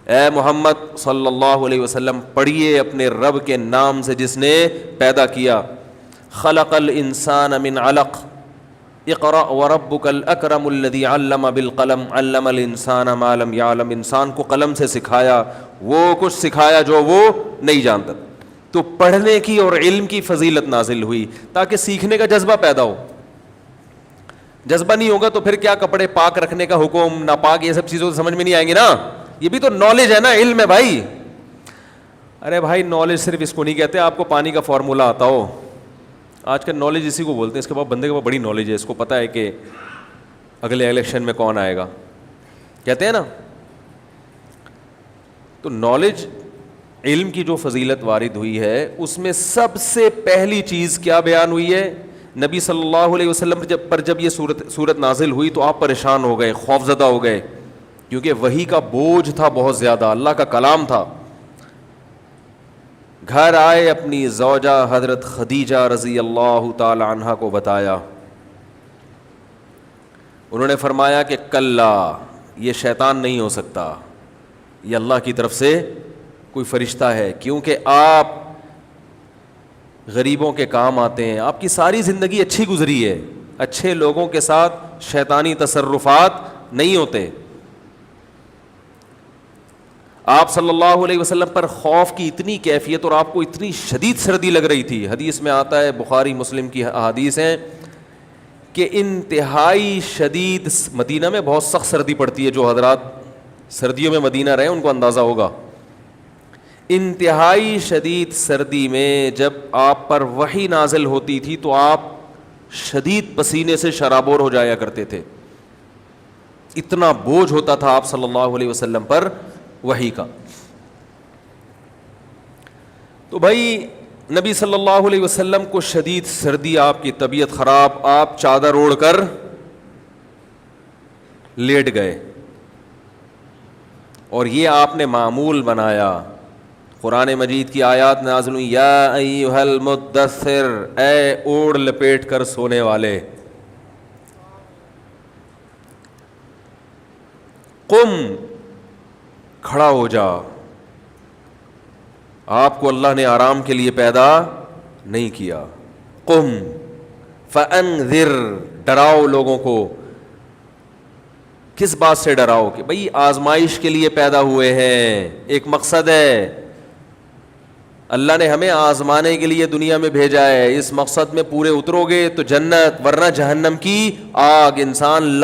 اے محمد صلی اللہ علیہ وسلم پڑھیے اپنے رب کے نام سے جس نے پیدا کیا. خلق الانسان من علق, اقرأ وربک الاکرم الذی علم بالقلم علم الانسان ما لم یعلم. انسان کو قلم سے سکھایا, وہ کچھ سکھایا جو وہ نہیں جانتا. تو پڑھنے کی اور علم کی فضیلت نازل ہوئی تاکہ سیکھنے کا جذبہ پیدا ہو. جذبہ نہیں ہوگا تو پھر کیا کپڑے پاک رکھنے کا حکم, ناپاک, یہ سب چیزوں سمجھ میں نہیں آئیں گی نا. یہ بھی تو نالج ہے نا, علم ہے بھائی. ارے بھائی نالج صرف اس کو نہیں کہتے آپ کو پانی کا فارمولا آتا ہو. آج کل نالج اسی کو بولتے ہیں. اس کے بعد بندے کے پاس بڑی نالج ہے, اس کو پتہ ہے کہ اگلے الیکشن میں کون آئے گا, کہتے ہیں نا. تو نالج, علم کی جو فضیلت وارد ہوئی ہے اس میں سب سے پہلی چیز کیا بیان ہوئی ہے, نبی صلی اللہ علیہ وسلم جب یہ سورت نازل ہوئی تو آپ پریشان ہو گئے, خوف زدہ ہو گئے, کیونکہ وحی کا بوجھ تھا بہت زیادہ, اللہ کا کلام تھا. گھر آئے, اپنی زوجہ حضرت خدیجہ رضی اللہ تعالی عنہا کو بتایا. انہوں نے فرمایا کہ کلا, یہ شیطان نہیں ہو سکتا, یہ اللہ کی طرف سے کوئی فرشتہ ہے, کیونکہ آپ غریبوں کے کام آتے ہیں, آپ کی ساری زندگی اچھی گزری ہے, اچھے لوگوں کے ساتھ شیطانی تصرفات نہیں ہوتے. آپ صلی اللہ علیہ وسلم پر خوف کی اتنی کیفیت اور آپ کو اتنی شدید سردی لگ رہی تھی. حدیث میں آتا ہے, بخاری مسلم کی احادیث ہیں, کہ انتہائی شدید, مدینہ میں بہت سخت سردی پڑتی ہے, جو حضرات سردیوں میں مدینہ رہے ان کو اندازہ ہوگا. انتہائی شدید سردی میں جب آپ پر وحی نازل ہوتی تھی تو آپ شدید پسینے سے شرابور ہو جایا کرتے تھے. اتنا بوجھ ہوتا تھا آپ صلی اللہ علیہ وسلم پر وحی کا. تو بھائی نبی صلی اللہ علیہ وسلم کو شدید سردی, آپ کی طبیعت خراب, آپ چادر اوڑھ کر لیٹ گئے, اور یہ آپ نے معمول بنایا. قرآن مجید کی آیات نازل ہوئی, یا ایھا المدثر, اے اوڑھ لپیٹ کر سونے والے, قم, کھڑا ہو جا, آپ کو اللہ نے آرام کے لیے پیدا نہیں کیا. قم فانذر، ڈراؤ لوگوں کو. کس بات سے ڈراؤ؟ کہ بھئی آزمائش کے لیے پیدا ہوئے ہیں، ایک مقصد ہے. اللہ نے ہمیں آزمانے کے لیے دنیا میں بھیجا ہے. اس مقصد میں پورے اترو گے تو جنت، ورنہ جہنم کی آگ. انسان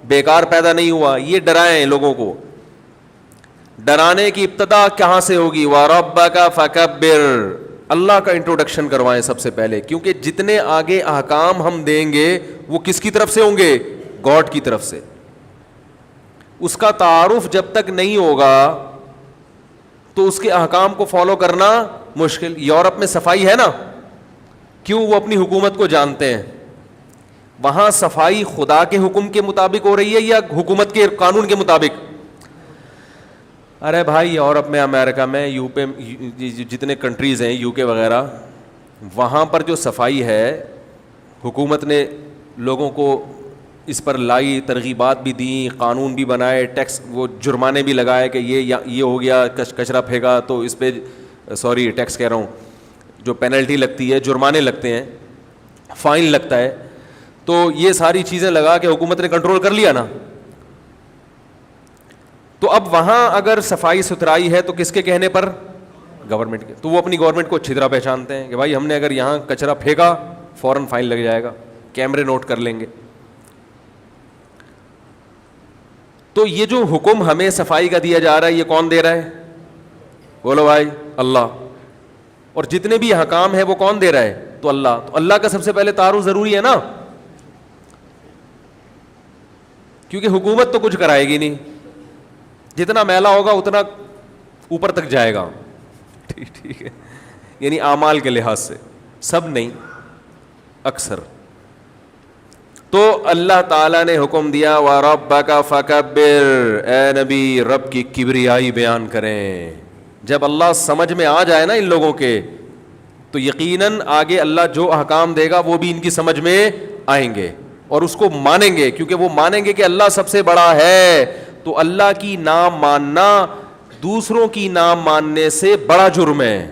بیکار پیدا نہیں ہوا. یہ ڈرائیں لوگوں کو. ڈرانے کی ابتدا کہاں سے ہوگی؟ وَرَبَّكَ فَكَبِّرْ، اللہ کا انٹروڈکشن کروائیں سب سے پہلے، کیونکہ جتنے آگے احکام ہم دیں گے وہ کس کی طرف سے ہوں گے؟ گاڈ کی طرف سے. اس کا تعارف جب تک نہیں ہوگا تو اس کے احکام کو فالو کرنا مشکل. یورپ میں صفائی ہے نا، کیوں؟ وہ اپنی حکومت کو جانتے ہیں. وہاں صفائی خدا کے حکم کے مطابق ہو رہی ہے یا حکومت کے قانون کے مطابق؟ ارے بھائی یورپ میں، امریکہ میں، یوپے، جتنے کنٹریز ہیں، یو کے وغیرہ، وہاں پر جو صفائی ہے حکومت نے لوگوں کو اس پر لائی، ترغیبات بھی دیں، قانون بھی بنائے، ٹیکس، وہ جرمانے بھی لگائے کہ یہ ہو گیا کچرا پھینکا تو اس پہ ٹیکس کہہ رہا ہوں، جو پینلٹی لگتی ہے، جرمانے لگتے ہیں، فائن لگتا ہے. تو یہ ساری چیزیں لگا کے حکومت نے کنٹرول کر لیا نا. تو اب وہاں اگر صفائی ستھرائی ہے تو کس کے کہنے پر؟ گورنمنٹ کے. تو وہ اپنی گورنمنٹ کو اچھی طرح پہچانتے ہیں کہ بھائی ہم نے اگر یہاں کچرا پھینکا فوراً فائن لگ جائے گا، کیمرے نوٹ کر لیں گے. تو یہ جو حکم ہمیں صفائی کا دیا جا رہا ہے یہ کون دے رہا ہے؟ بولو بھائی، اللہ. اور جتنے بھی احکام ہیں وہ کون دے رہا ہے؟ تو اللہ. تو اللہ کا سب سے پہلے تعارف ضروری ہے نا، کیونکہ حکومت تو کچھ کرائے گی نہیں. جتنا میلہ ہوگا اتنا اوپر تک جائے گا. ٹھیک ہے، یعنی اعمال کے لحاظ سے سب نہیں، اکثر. تو اللہ تعالیٰ نے حکم دیا وَرَبَّكَ فَكَبِّرْ، اے نبی رب کی کبریائی بیان کریں. جب اللہ سمجھ میں آ جائے نا ان لوگوں کے تو یقیناً آگے اللہ جو احکام دے گا وہ بھی ان کی سمجھ میں آئیں گے اور اس کو مانیں گے، کیونکہ وہ مانیں گے کہ اللہ سب سے بڑا ہے. تو اللہ کی نام ماننا دوسروں کی نام ماننے سے بڑا جرم ہے.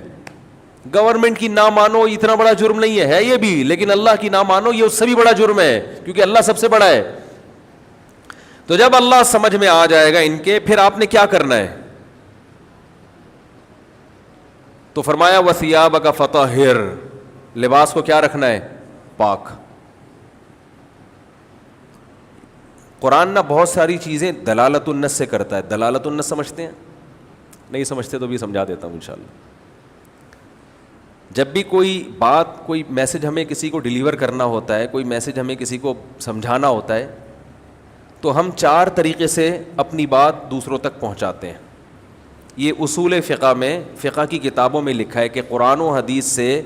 گورنمنٹ کی نام مانو اتنا بڑا جرم نہیں ہے یہ بھی، لیکن اللہ کی نام مانو یہ اس سے بھی بڑا جرم ہے، کیونکہ اللہ سب سے بڑا ہے. تو جب اللہ سمجھ میں آ جائے گا ان کے، پھر آپ نے کیا کرنا ہے؟ تو فرمایا وَثِيَابَكَ فَطَهِّرْ، لباس کو کیا رکھنا ہے؟ پاک. قرآن نہ بہت ساری چیزیں دلالت النص سے کرتا ہے. دلالت النص سمجھتے ہیں؟ نہیں سمجھتے تو بھی سمجھا دیتا ہوں انشاءاللہ. جب بھی کوئی بات، کوئی میسج ہمیں کسی کو ڈیلیور کرنا ہوتا ہے، کوئی میسج ہمیں کسی کو سمجھانا ہوتا ہے، تو ہم 4 طریقے سے اپنی بات دوسروں تک پہنچاتے ہیں. یہ اصول فقہ میں، فقہ کی کتابوں میں لکھا ہے کہ قرآن و حدیث سے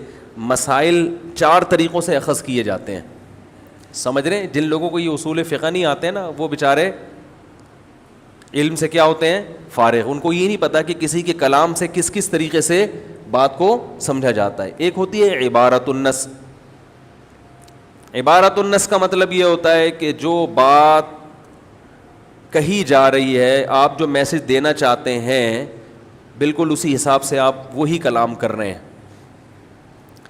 مسائل 4 طریقوں سے اخذ کیے جاتے ہیں. سمجھ رہے ہیں؟ جن لوگوں کو یہ اصول فقہ نہیں آتے ہیں نا، وہ بیچارے علم سے کیا ہوتے ہیں؟ فارغ. ان کو یہ نہیں پتا کہ کسی کے کلام سے کس کس طریقے سے بات کو سمجھا جاتا ہے. ایک ہوتی ہے عبارت النص. عبارت النص کا مطلب یہ ہوتا ہے کہ جو بات کہی جا رہی ہے، آپ جو میسج دینا چاہتے ہیں، بالکل اسی حساب سے آپ وہی کلام کر رہے ہیں.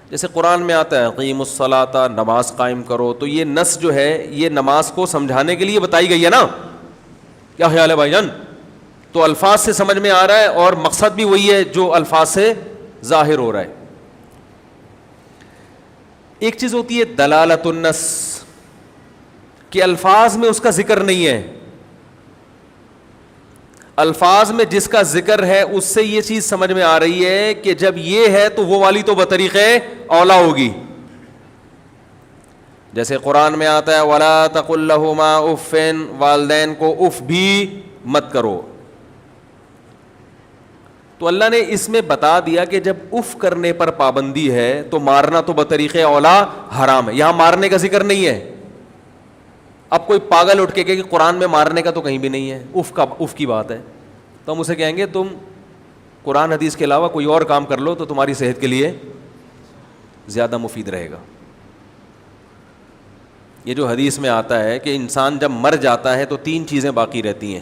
جیسے قرآن میں آتا ہے اقیموا الصلاۃ، نماز قائم کرو، تو یہ نص جو ہے یہ نماز کو سمجھانے کے لیے بتائی گئی ہے نا. کیا خیال ہے بھائی جان؟ تو الفاظ سے سمجھ میں آ رہا ہے اور مقصد بھی وہی ہے جو الفاظ سے ظاہر ہو رہا ہے. ایک چیز ہوتی ہے دلالت النص، کہ الفاظ میں اس کا ذکر نہیں ہے، الفاظ میں جس کا ذکر ہے اس سے یہ چیز سمجھ میں آ رہی ہے کہ جب یہ ہے تو وہ والی تو بطریق اولا ہوگی. جیسے قرآن میں آتا ہے وَلَا تَقُلْ لَهُمَا اُفٍّ، والدین کو اف بھی مت کرو. تو اللہ نے اس میں بتا دیا کہ جب اف کرنے پر پابندی ہے تو مارنا تو بطریق اولا حرام ہے. یہاں مارنے کا ذکر نہیں ہے. اب کوئی پاگل اٹھ کے کہ قرآن میں مارنے کا تو کہیں بھی نہیں ہے، اف کی بات ہے، تو ہم اسے کہیں گے تم قرآن حدیث کے علاوہ کوئی اور کام کر لو تو تمہاری صحت کے لیے زیادہ مفید رہے گا. یہ جو حدیث میں آتا ہے کہ انسان جب مر جاتا ہے تو 3 چیزیں باقی رہتی ہیں.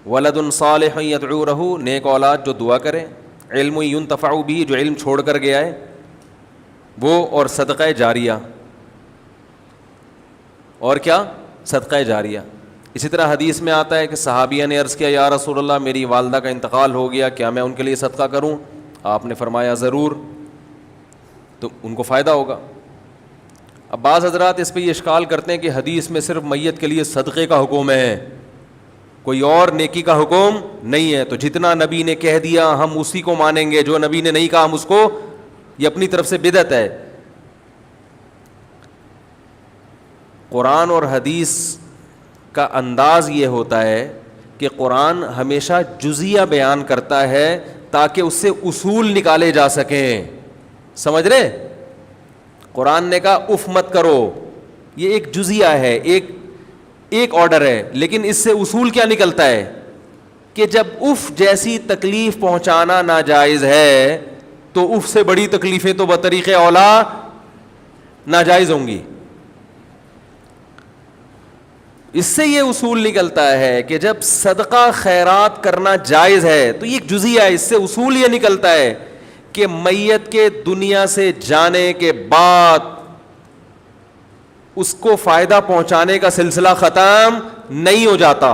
ولد صالح یدعو لہ، نیک اولاد جو دعا کرے، علم ینتفع بہ، جو علم چھوڑ کر گیا ہے وہ، اور صدقہ جاریہ، اور کیا؟ صدقہ جاریہ. اسی طرح حدیث میں آتا ہے کہ صحابیہ نے عرض کیا یا رسول اللہ میری والدہ کا انتقال ہو گیا، کیا میں ان کے لیے صدقہ کروں؟ آپ نے فرمایا ضرور، تو ان کو فائدہ ہوگا. اب بعض حضرات اس پہ یہ اشکال کرتے ہیں کہ حدیث میں صرف میت کے لیے صدقے کا حکم ہے، کوئی اور نیکی کا حکم نہیں ہے، تو جتنا نبی نے کہہ دیا ہم اسی کو مانیں گے، جو نبی نے نہیں کہا ہم اس کو، یہ اپنی طرف سے بدعت ہے. قرآن اور حدیث کا انداز یہ ہوتا ہے کہ قرآن ہمیشہ جزیہ بیان کرتا ہے تاکہ اس سے اصول نکالے جا سکیں. سمجھ رہے؟ قرآن نے کہا اف مت کرو، یہ ایک جزیہ ہے، ایک آرڈر ہے، لیکن اس سے اصول کیا نکلتا ہے کہ جب اف جیسی تکلیف پہنچانا ناجائز ہے تو اف سے بڑی تکلیفیں تو بطریق اولا ناجائز ہوں گی. اس سے یہ اصول نکلتا ہے کہ جب صدقہ خیرات کرنا جائز ہے تو یہ ایک جزیہ ہے، اس سے اصول یہ نکلتا ہے کہ میت کے دنیا سے جانے کے بعد اس کو فائدہ پہنچانے کا سلسلہ ختم نہیں ہو جاتا،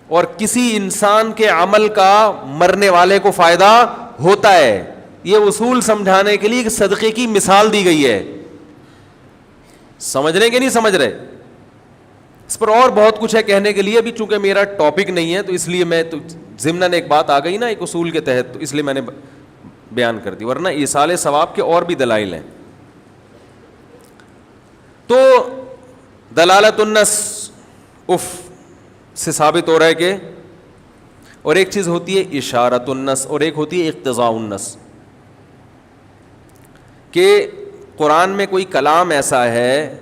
اور کسی انسان کے عمل کا مرنے والے کو فائدہ ہوتا ہے. یہ اصول سمجھانے کے لیے صدقے کی مثال دی گئی ہے. سمجھ رہے کہ نہیں سمجھ رہے؟ اس پر اور بہت کچھ ہے کہنے کے لیے، ابھی چونکہ میرا ٹاپک نہیں ہے تو اس لیے میں ضمناً ایک بات آ گئی نا ایک اصول کے تحت، تو اس لیے میں نے بیان کر دی، ورنہ ایصال ثواب کے اور بھی دلائل ہیں. تو دلالت النص اف سے ثابت ہو رہا ہے کہ، اور ایک چیز ہوتی ہے اشارت النص اور ایک ہوتی ہے اقتضاء النص، کہ قرآن میں کوئی کلام ایسا ہے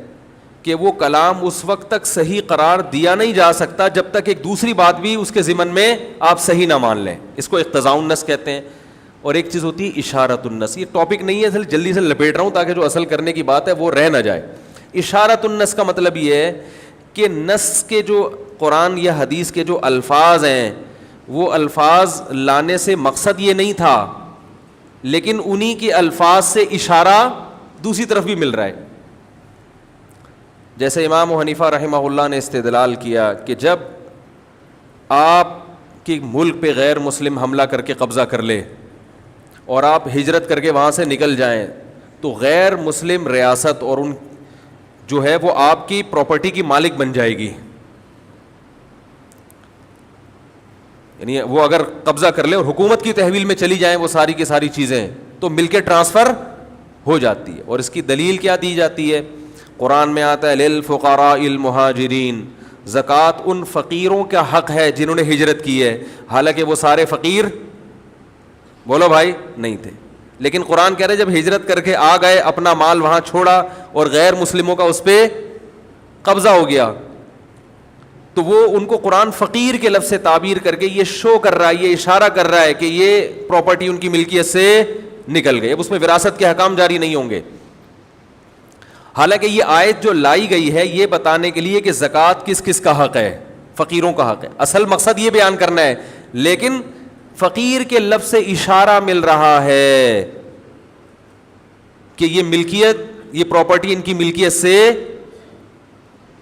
کہ وہ کلام اس وقت تک صحیح قرار دیا نہیں جا سکتا جب تک ایک دوسری بات بھی اس کے ضمن میں آپ صحیح نہ مان لیں، اس کو اقتضاء النص کہتے ہیں. اور ایک چیز ہوتی ہے اشارت النص. یہ ٹاپک نہیں ہے، جلدی سے لپیٹ رہا ہوں تاکہ جو اصل کرنے کی بات ہے وہ رہ نہ جائے. اشارت النص کا مطلب یہ ہے کہ نص کے جو قرآن یا حدیث کے جو الفاظ ہیں وہ الفاظ لانے سے مقصد یہ نہیں تھا، لیکن انہی کے الفاظ سے اشارہ دوسری طرف بھی مل رہا ہے. جیسے امام حنیفہ رحمہ اللہ نے استدلال کیا کہ جب آپ کے ملک پہ غیر مسلم حملہ کر کے قبضہ کر لے اور آپ ہجرت کر کے وہاں سے نکل جائیں تو غیر مسلم ریاست اور ان جو ہے وہ آپ کی پراپرٹی کی مالک بن جائے گی. یعنی وہ اگر قبضہ کر لے اور حکومت کی تحویل میں چلی جائیں وہ ساری کی ساری چیزیں تو مل کے ٹرانسفر ہو جاتی ہے. اور اس کی دلیل کیا دی جاتی ہے؟ قرآن میں آتا ہے للفقراء المہاجرین، زکوٰۃ ان فقیروں کا حق ہے جنہوں نے ہجرت کی ہے، حالانکہ وہ سارے فقیر بولو بھائی نہیں تھے، لیکن قرآن کہہ رہے جب ہجرت کر کے آ گئے اپنا مال وہاں چھوڑا اور غیر مسلموں کا اس پہ قبضہ ہو گیا تو وہ ان کو قرآن فقیر کے لفظ سے تعبیر کر کے یہ شو کر رہا ہے، یہ اشارہ کر رہا ہے کہ یہ پراپرٹی ان کی ملکیت سے نکل گئی، اب اس میں وراثت کے حکام جاری نہیں ہوں گے. حالانکہ یہ آیت جو لائی گئی ہے یہ بتانے کے لیے کہ زکوٰۃ کس کس کا حق ہے، فقیروں کا حق ہے، اصل مقصد یہ بیان کرنا ہے، لیکن فقیر کے لفظ سے اشارہ مل رہا ہے کہ یہ ملکیت، یہ پراپرٹی ان کی ملکیت سے،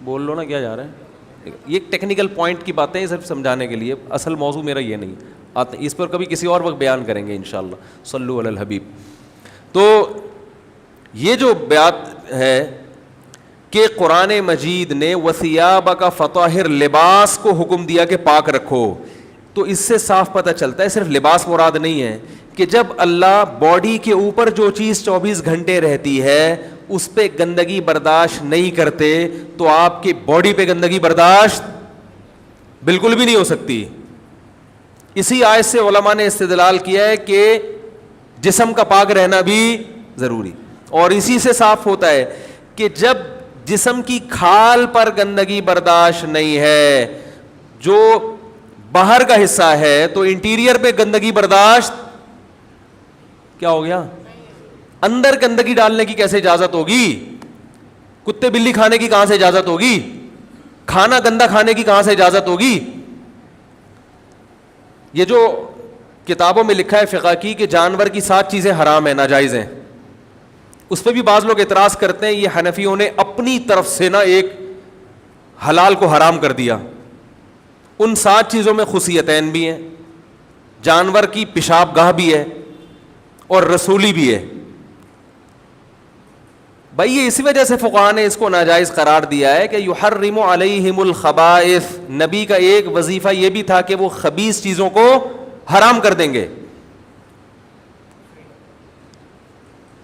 بول لو نا کیا جا رہا ہے، یہ ٹیکنیکل پوائنٹ کی باتیں ہیں صرف سمجھانے کے لیے، اصل موضوع میرا یہ نہیں آتے، اس پر کبھی کسی اور وقت بیان کریں گے انشاءاللہ. صلو علی الحبیب. تو یہ جو بات ہے کہ قرآن مجید نے وَثِيَابَكَ فَطَهِّرْ لباس کو حکم دیا کہ پاک رکھو، تو اس سے صاف پتہ چلتا ہے صرف لباس مراد نہیں ہے کہ جب اللہ باڈی کے اوپر جو چیز 24 گھنٹے رہتی ہے اس پہ گندگی برداشت نہیں کرتے تو آپ کی باڈی پہ گندگی برداشت بالکل بھی نہیں ہو سکتی. اسی آیت سے علماء نے استدلال کیا ہے کہ جسم کا پاک رہنا بھی ضروری، اور اسی سے صاف ہوتا ہے کہ جب جسم کی کھال پر گندگی برداشت نہیں ہے، جو باہر کا حصہ ہے، تو انٹیریئر پہ گندگی برداشت کیا ہو گیا؟ اندر گندگی ڈالنے کی کیسے اجازت ہوگی؟ کتے بلی کھانے کی کہاں سے اجازت ہوگی؟ کھانا گندا کھانے کی کہاں سے اجازت ہوگی؟ یہ جو کتابوں میں لکھا ہے فقہ کی کہ جانور کی 7 چیزیں حرام ہیں, ناجائز ہیں, اس پہ بھی بعض لوگ اعتراض کرتے ہیں یہ حنفیوں نے اپنی طرف سے نا ایک حلال کو حرام کر دیا. ان 7 چیزوں میں خصیتین بھی ہیں, جانور کی پیشاب گاہ بھی ہے اور رسولی بھی ہے. بھائی یہ اسی وجہ سے فقہاء نے اس کو ناجائز قرار دیا ہے کہ یحرم علیہم الخبائث, نبی کا ایک وظیفہ یہ بھی تھا کہ وہ خبیث چیزوں کو حرام کر دیں گے.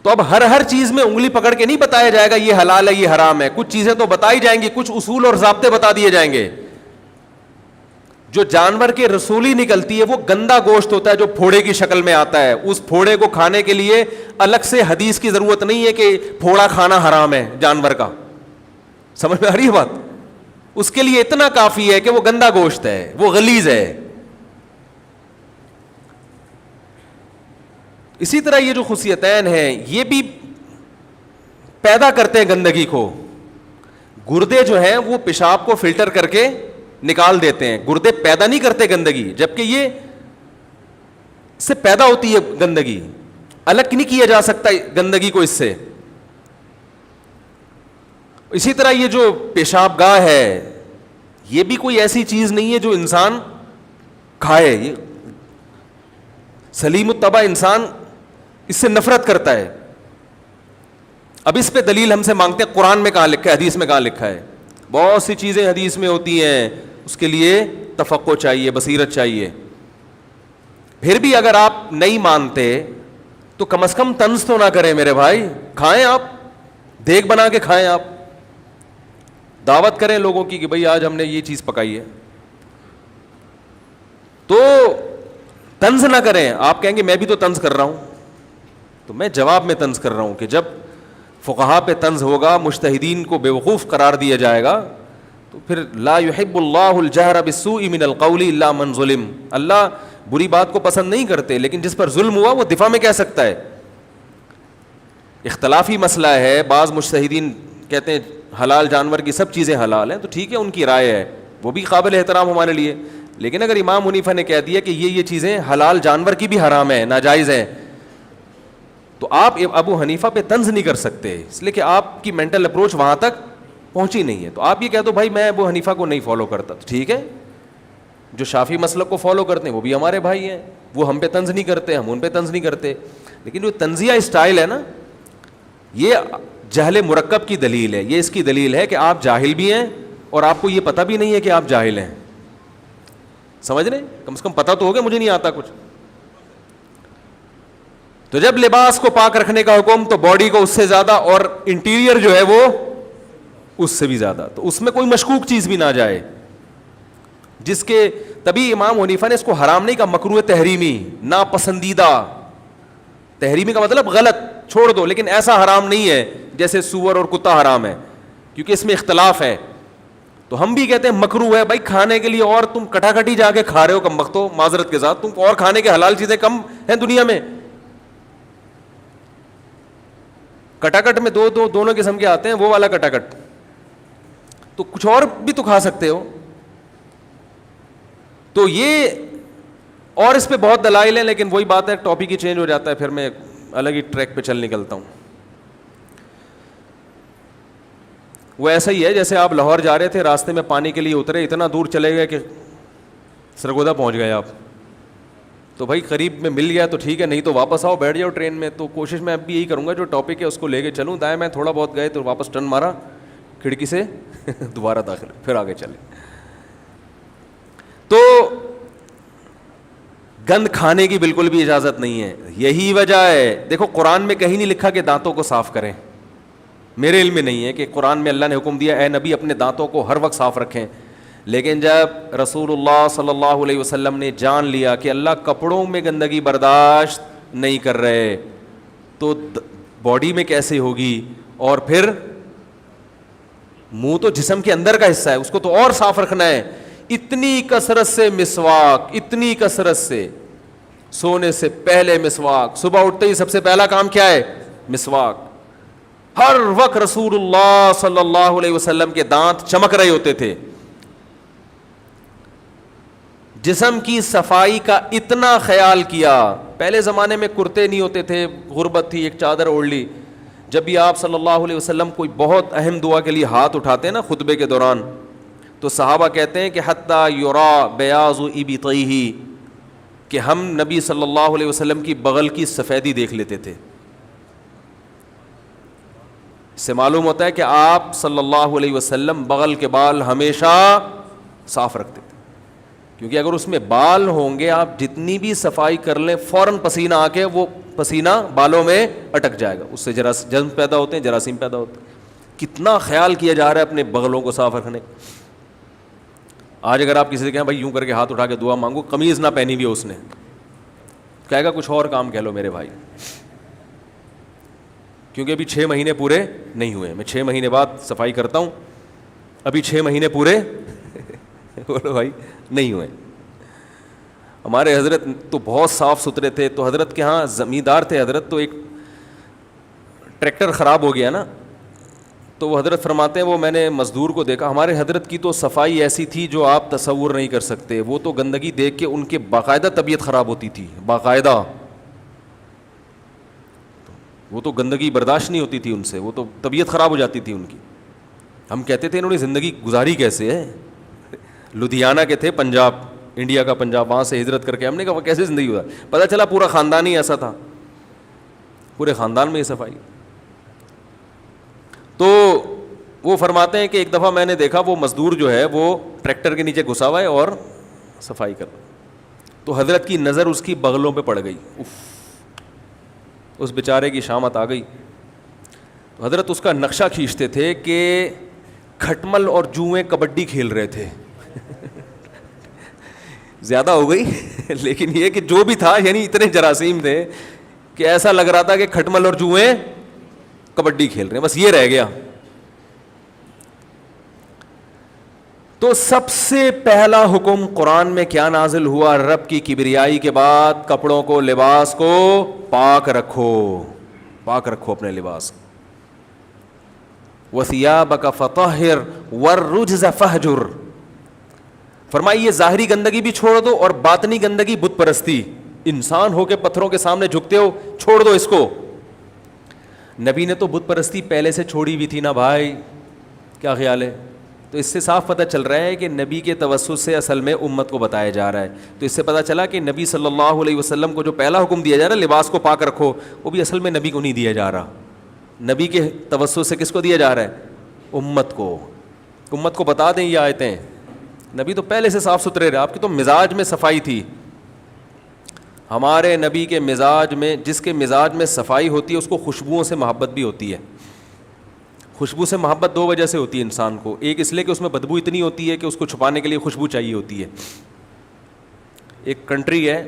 تو اب ہر چیز میں انگلی پکڑ کے نہیں بتایا جائے گا یہ حلال ہے یہ حرام ہے, کچھ چیزیں تو بتائی جائیں گی, کچھ اصول اور ضابطے بتا دیے جائیں گے. جو جانور کے رسولی نکلتی ہے وہ گندا گوشت ہوتا ہے جو پھوڑے کی شکل میں آتا ہے, اس پھوڑے کو کھانے کے لیے الگ سے حدیث کی ضرورت نہیں ہے کہ پھوڑا کھانا حرام ہے جانور کا. سمجھ میں آ رہی ہے بات؟ اس کے لیے اتنا کافی ہے کہ وہ گندا گوشت ہے, وہ غلیظ ہے. اسی طرح یہ جو خصیتین ہیں یہ بھی پیدا کرتے ہیں گندگی کو. گردے جو ہیں وہ پیشاب کو فلٹر کر کے نکال دیتے ہیں, گردے پیدا نہیں کرتے گندگی, جبکہ یہ سے پیدا ہوتی ہے گندگی, الگ نہیں کیا جا سکتا گندگی کو اس سے. اسی طرح یہ جو پیشاب گاہ ہے یہ بھی کوئی ایسی چیز نہیں ہے جو انسان کھائے. یہ سلیم الطبع انسان اس سے نفرت کرتا ہے. اب اس پہ دلیل ہم سے مانگتے ہیں قرآن میں کہاں لکھا ہے, حدیث میں کہاں لکھا ہے. بہت سی چیزیں حدیث میں ہوتی ہیں, اس کے لیے تفقہ چاہیے, بصیرت چاہیے. پھر بھی اگر آپ نہیں مانتے تو کم از کم طنز تو نہ کریں میرے بھائی, کھائیں آپ, دیگ بنا کے کھائیں آپ, دعوت کریں لوگوں کی کہ بھئی آج ہم نے یہ چیز پکائی ہے. تو طنز نہ کریں. آپ کہیں گے میں بھی تو طنز کر رہا ہوں, تو میں جواب میں طنز کر رہا ہوں کہ جب فقہاء پہ طنز ہوگا, مجتہدین کو بیوقوف قرار دیا جائے گا, تو پھر لا يحب اللہ الجہر بالسوء من القول الا من ظلم. اللہ بری بات کو پسند نہیں کرتے, لیکن جس پر ظلم ہوا وہ دفاع میں کہہ سکتا ہے. اختلافی مسئلہ ہے, بعض مجتہدین کہتے ہیں حلال جانور کی سب چیزیں حلال ہیں, تو ٹھیک ہے ان کی رائے ہے, وہ بھی قابل احترام ہمارے لیے. لیکن اگر امام حنیفہ نے کہہ دیا کہ یہ چیزیں حلال جانور کی بھی حرام ہیں, ناجائز ہیں, تو آپ ابو حنیفہ پہ طنز نہیں کر سکتے, اس لیے کہ آپ کی مینٹل اپروچ وہاں تک پہنچی نہیں ہے. تو آپ یہ کہہ دو بھائی میں ابو حنیفہ کو نہیں فالو کرتا, تو ٹھیک ہے. جو شافعی مسلک کو فالو کرتے ہیں وہ بھی ہمارے بھائی ہیں, وہ ہم پہ طنز نہیں کرتے, ہم ان پہ طنز نہیں کرتے. لیکن جو طنزیہ اسٹائل ہے نا, یہ جہل مرکب کی دلیل ہے. یہ اس کی دلیل ہے کہ آپ جاہل بھی ہیں اور آپ کو یہ پتہ بھی نہیں ہے کہ آپ جاہل ہیں. سمجھ رہے, کم سے کم پتہ تو ہوگا مجھے نہیں آتا کچھ. تو جب لباس کو پاک رکھنے کا حکم, تو باڈی کو اس سے زیادہ, اور انٹیریئر جو ہے وہ اس سے بھی زیادہ, تو اس میں کوئی مشکوک چیز بھی نہ جائے. جس کے تبھی امام حنیفہ نے اس کو حرام نہیں کہا, مکروہ تحریمی, ناپسندیدہ. تحریمی کا مطلب غلط, چھوڑ دو, لیکن ایسا حرام نہیں ہے جیسے سور اور کتا حرام ہے, کیونکہ اس میں اختلاف ہے. تو ہم بھی کہتے ہیں مکروہ ہے بھائی کھانے کے لیے, اور تم کٹاکٹی جا کے کھا رہے ہو کم بختو, معذرت کے ساتھ, تم اور کھانے کے حلال چیزیں کم ہیں دنیا میں. کٹاکٹ میں دونوں قسم کے آتے ہیں, وہ والا کٹاکٹ, تو کچھ اور بھی تو کھا سکتے ہو. تو یہ, اور اس پہ بہت دلائل ہیں, لیکن وہی بات ہے ٹاپک ہی چینج ہو جاتا ہے, پھر میں الگ ہی ٹریک پہ چل نکلتا ہوں. وہ ایسا ہی ہے جیسے آپ لاہور جا رہے تھے, راستے میں پانی کے لیے اترے, اتنا دور چلے گئے کہ سرگودا پہنچ گئے آپ. تو بھائی قریب میں مل گیا تو ٹھیک ہے, نہیں تو واپس آؤ, بیٹھ جاؤ ٹرین میں. تو کوشش میں اب بھی یہی کروں گا, جو ٹاپک ہے اس کو لے کے چلوں. دائیں میں تھوڑا بہت گئے تو واپس ٹرن مارا کھڑکی سے, دوبارہ داخل, پھر آگے چلے. تو گند کھانے کی بالکل بھی اجازت نہیں ہے. یہی وجہ ہے, دیکھو قرآن میں کہیں نہیں لکھا کہ دانتوں کو صاف کریں. میرے علم میں نہیں ہے کہ قرآن میں اللہ نے حکم دیا اے نبی اپنے دانتوں کو ہر وقت صاف رکھیں. لیکن جب رسول اللہ صلی اللہ علیہ وسلم نے جان لیا کہ اللہ کپڑوں میں گندگی برداشت نہیں کر رہے, تو باڈی میں کیسے ہوگی. اور پھر منہ تو جسم کے اندر کا حصہ ہے, اس کو تو اور صاف رکھنا ہے. اتنی کثرت سے مسواک, اتنی کثرت سے, سونے سے پہلے مسواک, صبح اٹھتے ہی سب سے پہلا کام کیا ہے, مسواک. ہر وقت رسول اللہ صلی اللہ علیہ وسلم کے دانت چمک رہے ہوتے تھے. جسم کی صفائی کا اتنا خیال کیا. پہلے زمانے میں کرتے نہیں ہوتے تھے, غربت تھی, ایک چادر اوڑھ لی. جب بھی آپ صلی اللہ علیہ وسلم کوئی بہت اہم دعا کے لیے ہاتھ اٹھاتے ہیں نا خطبے کے دوران, تو صحابہ کہتے ہیں کہ حتیٰ یرا بیاض ابطیہ, کہ ہم نبی صلی اللہ علیہ وسلم کی بغل کی سفیدی دیکھ لیتے تھے. اس سے معلوم ہوتا ہے کہ آپ صلی اللہ علیہ وسلم بغل کے بال ہمیشہ صاف رکھتے تھے, کیونکہ اگر اس میں بال ہوں گے آپ جتنی بھی صفائی کر لیں فوراً پسینہ آ کے وہ پسینہ بالوں میں اٹک جائے گا, اس سے جرم پیدا ہوتے ہیں, جراثیم پیدا ہوتے ہیں. کتنا خیال کیا جا رہا ہے اپنے بغلوں کو صاف رکھنے. آج اگر آپ کسی سے کہیں بھائی یوں کر کے ہاتھ اٹھا کے دعا مانگو, قمیض نہ پہنی ہوئی اس نے, کہے گا کچھ اور کام کہہ لو میرے بھائی, کیونکہ ابھی 6 مہینے پورے نہیں ہوئے. میں 6 مہینے بعد صفائی کرتا ہوں, ابھی 6 مہینے پورے بولو بھائی نہیں ہوئے. ہمارے حضرت تو بہت صاف ستھرے تھے, تو حضرت کے ہاں زمیندار تھے حضرت, تو ایک ٹریکٹر خراب ہو گیا نا, تو وہ حضرت فرماتے ہیں وہ میں نے مزدور کو دیکھا, ہمارے حضرت کی تو صفائی ایسی تھی جو آپ تصور نہیں کر سکتے. وہ تو گندگی دیکھ کے ان کے باقاعدہ طبیعت خراب ہوتی تھی, باقاعدہ. وہ تو گندگی برداشت نہیں ہوتی تھی ان سے, وہ تو طبیعت خراب ہو جاتی تھی ان کی. ہم کہتے تھے انہوں نے زندگی گزاری کیسے ہے. لدھیانہ کے تھے, پنجاب, انڈیا کا پنجاب, وہاں سے ہجرت کر کے. ہم نے کہا وہ کیسے زندگی گزار, پتہ چلا پورا خاندان ہی ایسا تھا, پورے خاندان میں یہ صفائی. تو وہ فرماتے ہیں کہ ایک دفعہ میں نے دیکھا وہ مزدور جو ہے وہ ٹریکٹر کے نیچے گھسا ہوا ہے اور صفائی کر رہا ہے, تو حضرت کی نظر اس کی بغلوں پہ پڑ گئی. اس بیچارے کی شامت آ گئی. تو حضرت اس کا نقشہ کھینچتے تھے کہ کھٹمل اور جوئیں کبڈی کھیل رہے تھے. زیادہ ہو گئی لیکن یہ کہ جو بھی تھا, یعنی اتنے جراثیم تھے کہ ایسا لگ رہا تھا کہ کھٹمل اور جوئیں کبڈی کھیل رہے ہیں, بس یہ رہ گیا. تو سب سے پہلا حکم قرآن میں کیا نازل ہوا؟ رب کی کبریائی کے بعد کپڑوں کو, لباس کو پاک رکھو, پاک رکھو اپنے لباس. وَثِيَابَكَ فَطَهِّرْ وَالرُّجْزَ فَهْجُرْ. فرمائی یہ ظاہری گندگی بھی چھوڑ دو اور باطنی گندگی, بت پرستی, انسان ہو کے پتھروں کے سامنے جھکتے ہو, چھوڑ دو اس کو. نبی نے تو بت پرستی پہلے سے چھوڑی ہوئی تھی نا بھائی, کیا خیال ہے؟ تو اس سے صاف پتہ چل رہا ہے کہ نبی کے توسط سے اصل میں امت کو بتایا جا رہا ہے. تو اس سے پتہ چلا کہ نبی صلی اللہ علیہ وسلم کو جو پہلا حکم دیا جا رہا ہے لباس کو پاک رکھو, وہ بھی اصل میں نبی کو نہیں دیا جا رہا. نبی کے توسط سے کس کو دیا جا رہا ہے؟ امت کو. امت کو بتا دیں یہ آیتیں. نبی تو پہلے سے صاف ستھرے رہے, آپ کی تو مزاج میں صفائی تھی. ہمارے نبی کے مزاج میں, جس کے مزاج میں صفائی ہوتی ہے اس کو خوشبوؤں سے محبت بھی ہوتی ہے. خوشبو سے محبت 2 وجہ سے ہوتی ہے انسان کو. ایک اس لیے کہ اس میں بدبو اتنی ہوتی ہے کہ اس کو چھپانے کے لیے خوشبو چاہیے ہوتی ہے. ایک کنٹری ہے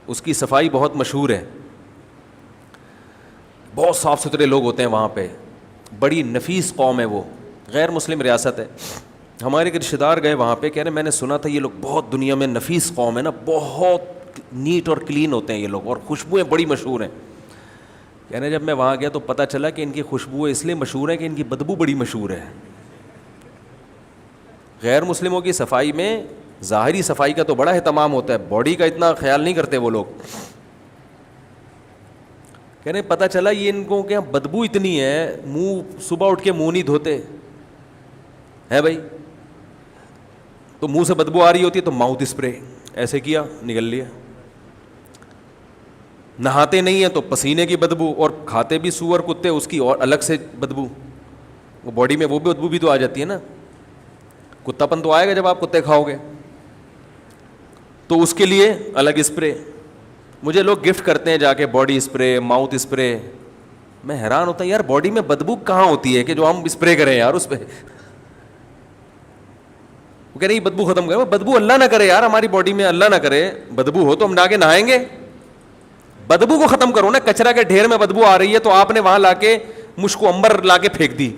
اس کی صفائی بہت مشہور ہے, بہت صاف ستھرے لوگ ہوتے ہیں وہاں پہ, بڑی نفیس قوم ہے وہ, غیر مسلم ریاست ہے. ہمارے ایک رشتہ دار گئے وہاں پہ, کہہ رہے میں نے سنا تھا یہ لوگ بہت دنیا میں نفیس قوم ہے نا, بہت نیٹ اور کلین ہوتے ہیں یہ لوگ, اور خوشبوئیں بڑی مشہور ہیں. کہہ رہے جب میں وہاں گیا تو پتہ چلا کہ ان کی خوشبوئیں اس لیے مشہور ہیں کہ ان کی بدبو بڑی مشہور ہے. غیر مسلموں کی صفائی میں ظاہری صفائی کا تو بڑا اہتمام ہوتا ہے, باڈی کا اتنا خیال نہیں کرتے وہ لوگ. کہہ رہے پتہ چلا یہ ان کو کیا بدبو اتنی ہے, منہ صبح اٹھ کے منہ نہیں دھوتے ہے بھائی, تو منہ سے بدبو آ رہی ہوتی ہے تو ماؤتھ اسپرے ایسے کیا نکل لیا. نہاتے نہیں ہیں تو پسینے کی بدبو, اور کھاتے بھی سور کتے اس کی اور الگ سے بدبو, وہ باڈی میں وہ بھی بدبو بھی تو آ جاتی ہے نا. کتا پن تو آئے گا جب آپ کتے کھاؤ گے, تو اس کے لیے الگ اسپرے. مجھے لوگ گفٹ کرتے ہیں جا کے باڈی اسپرے, ماؤتھ اسپرے. میں حیران ہوتا ہوں یار باڈی میں بدبو کہاں ہوتی ہے کہ جو ہم اسپرے کریں یار اس پہ. وہ کہہ رہے بدبو ختم کرے, بدبو اللہ نہ کرے یار ہماری باڈی میں, اللہ نہ کرے بدبو ہو تو ہم جا کے نہائیں گے. بدبو کو ختم کرو نا. کچرا کے ڈھیر میں بدبو آ رہی ہے تو آپ نے وہاں لا کے مشک و عنبر لا کے پھینک دی,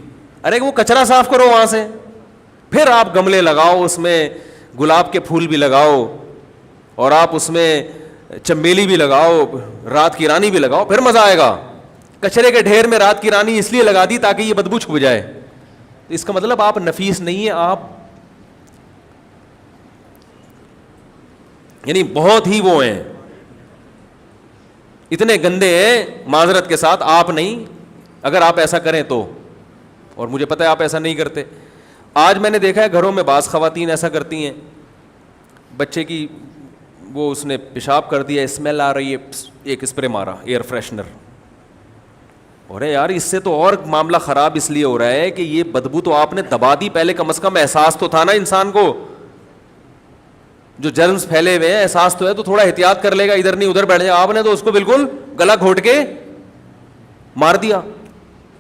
ارے وہ کچرا صاف کرو وہاں سے. پھر آپ گملے لگاؤ, اس میں گلاب کے پھول بھی لگاؤ, اور آپ اس میں چمیلی بھی لگاؤ, رات کی رانی بھی لگاؤ, پھر مزہ آئے گا. کچرے کے ڈھیر میں رات کی رانی اس لیے لگا دی تاکہ یہ بدبو چھپ جائے. اس کا مطلب آپ نفیس نہیں ہیں, آپ یعنی بہت ہی وہ ہیں, اتنے گندے ہیں معذرت کے ساتھ, آپ نہیں, اگر آپ ایسا کریں تو, اور مجھے پتہ ہے آپ ایسا نہیں کرتے. آج میں نے دیکھا ہے گھروں میں بعض خواتین ایسا کرتی ہیں, بچے کی وہ اس نے پیشاب کر دیا, اسمیل آ رہی ہے, ایک اسپرے مارا ایئر فریشنر. اور یار اس سے تو اور معاملہ خراب اس لیے ہو رہا ہے کہ یہ بدبو تو آپ نے دبا دی, پہلے کم از کم احساس تو تھا نا انسان کو, جو جرمز پھیلے ہوئے ہیں احساس تو ہے, تو تھوڑا احتیاط کر لے گا, ادھر نہیں ادھر بیٹھ جائے. آپ نے تو اس کو بالکل گلا گھونٹ کے مار دیا,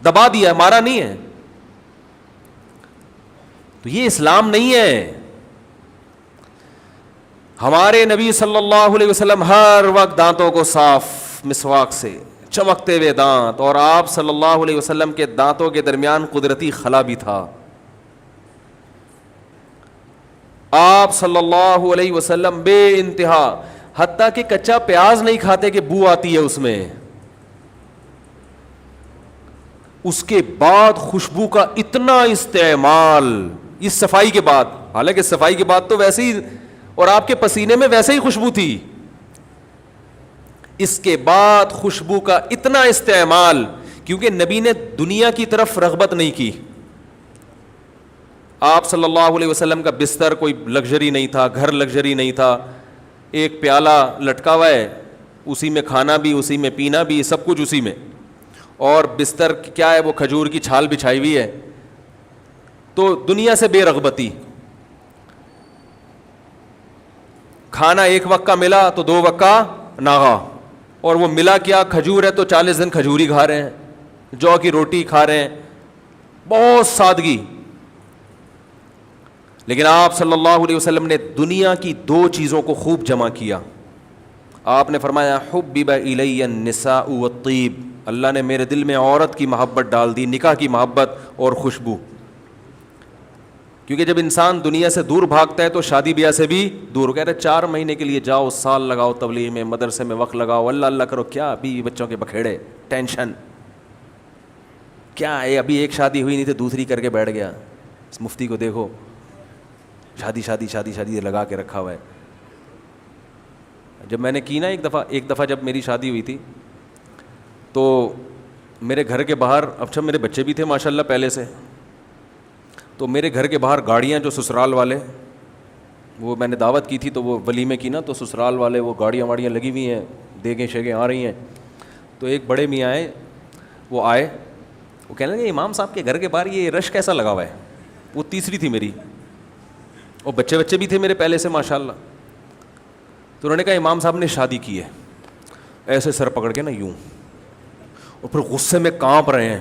دبا دیا, مارا نہیں ہے. تو یہ اسلام نہیں ہے. ہمارے نبی صلی اللہ علیہ وسلم ہر وقت دانتوں کو صاف مسواک سے, چمکتے ہوئے دانت, اور آپ صلی اللہ علیہ وسلم کے دانتوں کے درمیان قدرتی خلا بھی تھا. آپ صلی اللہ علیہ وسلم بے انتہا, حتیٰ کہ کچا پیاز نہیں کھاتے کہ بو آتی ہے اس میں, اس کے بعد خوشبو کا اتنا استعمال اس صفائی کے بعد, حالانکہ صفائی کے بعد تو ویسے ہی, اور آپ کے پسینے میں ویسے ہی خوشبو تھی, اس کے بعد خوشبو کا اتنا استعمال, کیونکہ نبی نے دنیا کی طرف رغبت نہیں کی. آپ صلی اللہ علیہ وسلم کا بستر کوئی لگژری نہیں تھا, گھر لگژری نہیں تھا, ایک پیالہ لٹکا ہوا ہے, اسی میں کھانا بھی, اسی میں پینا بھی, سب کچھ اسی میں, اور بستر کیا ہے وہ کھجور کی چھال بچھائی ہوئی ہے. تو دنیا سے بے رغبتی, کھانا ایک وقت کا ملا تو 2 وقت کا ناغا, اور وہ ملا کیا, کھجور ہے تو 40 دن کھجوری کھا رہے ہیں, جو کی روٹی کھا رہے ہیں, بہت سادگی. لیکن آپ صلی اللہ علیہ وسلم نے دنیا کی 2 چیزوں کو خوب جمع کیا. آپ نے فرمایا حبب الی النساء والطیب, اللہ نے میرے دل میں عورت کی محبت ڈال دی, نکاح کی محبت اور خوشبو. کیونکہ جب انسان دنیا سے دور بھاگتا ہے تو شادی بیاہ سے بھی دور. کہہ رہے 4 مہینے کے لیے جاؤ, سال لگاؤ تبلیغ میں, مدرسے میں وقت لگاؤ, اللہ اللہ کرو, کیا بیوی بچوں کے بکھیڑے, ٹینشن کیا ہے, ابھی ایک شادی ہوئی نہیں تو دوسری کر کے بیٹھ گیا. اس مفتی کو دیکھو, شادی شادی شادی شادی لگا کے رکھا ہوا ہے. جب میں نے کی نا ایک دفعہ جب میری شادی ہوئی تھی, تو میرے گھر کے باہر, اچھا میرے بچے بھی تھے ماشاءاللہ پہلے سے, تو میرے گھر کے باہر گاڑیاں, جو سسرال والے, وہ میں نے دعوت کی تھی تو وہ ولیمے کی نا, تو سسرال والے وہ گاڑیاں واڑیاں لگی ہوئی ہیں, دیگیں شیگیں آ رہی ہیں. تو ایک بڑے میاں آئے, وہ آئے, وہ کہنے لگے امام صاحب کے گھر کے باہر یہ رش کیسا لگا ہوا ہے. وہ تیسری تھی میری, اور بچے بھی تھے میرے پہلے سے ماشاءاللہ. تو انہوں نے کہا امام صاحب نے شادی کی ہے, ایسے سر پکڑ کے نا یوں, اور پھر غصے میں کانپ رہے ہیں,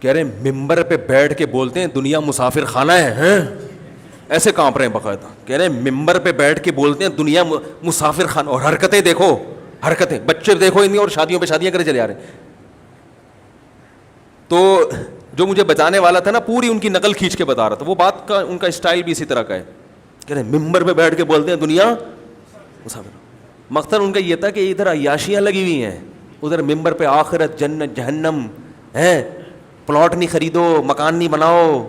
کہہ رہے ہیں ممبر پہ بیٹھ کے بولتے ہیں دنیا مسافر خانہ ہے, ایسے کانپ رہے ہیں باقاعدہ. کہہ رہے ہیں ممبر پہ بیٹھ کے بولتے ہیں دنیا مسافر خانہ, اور حرکتیں دیکھو, حرکتیں, بچے دیکھو ان کی, اور شادیوں پہ شادیاں کرے چلے جا رہے ہیں. تو جو مجھے بتانے والا تھا نا, پوری ان کی نقل کھینچ کے بتا رہا تھا. وہ بات کا ان کا اسٹائل بھی اسی طرح کا ہے. کہہ رہے ہیں ممبر پہ بیٹھ کے بولتے ہیں دنیا مسافر. مقصد ان کا یہ تھا کہ ادھر عیاشیاں لگی ہوئی ہیں, ادھر ممبر پہ آخرت, جنت, جہنم ہے. پلاٹ نہیں خریدو, مکان نہیں بناؤ.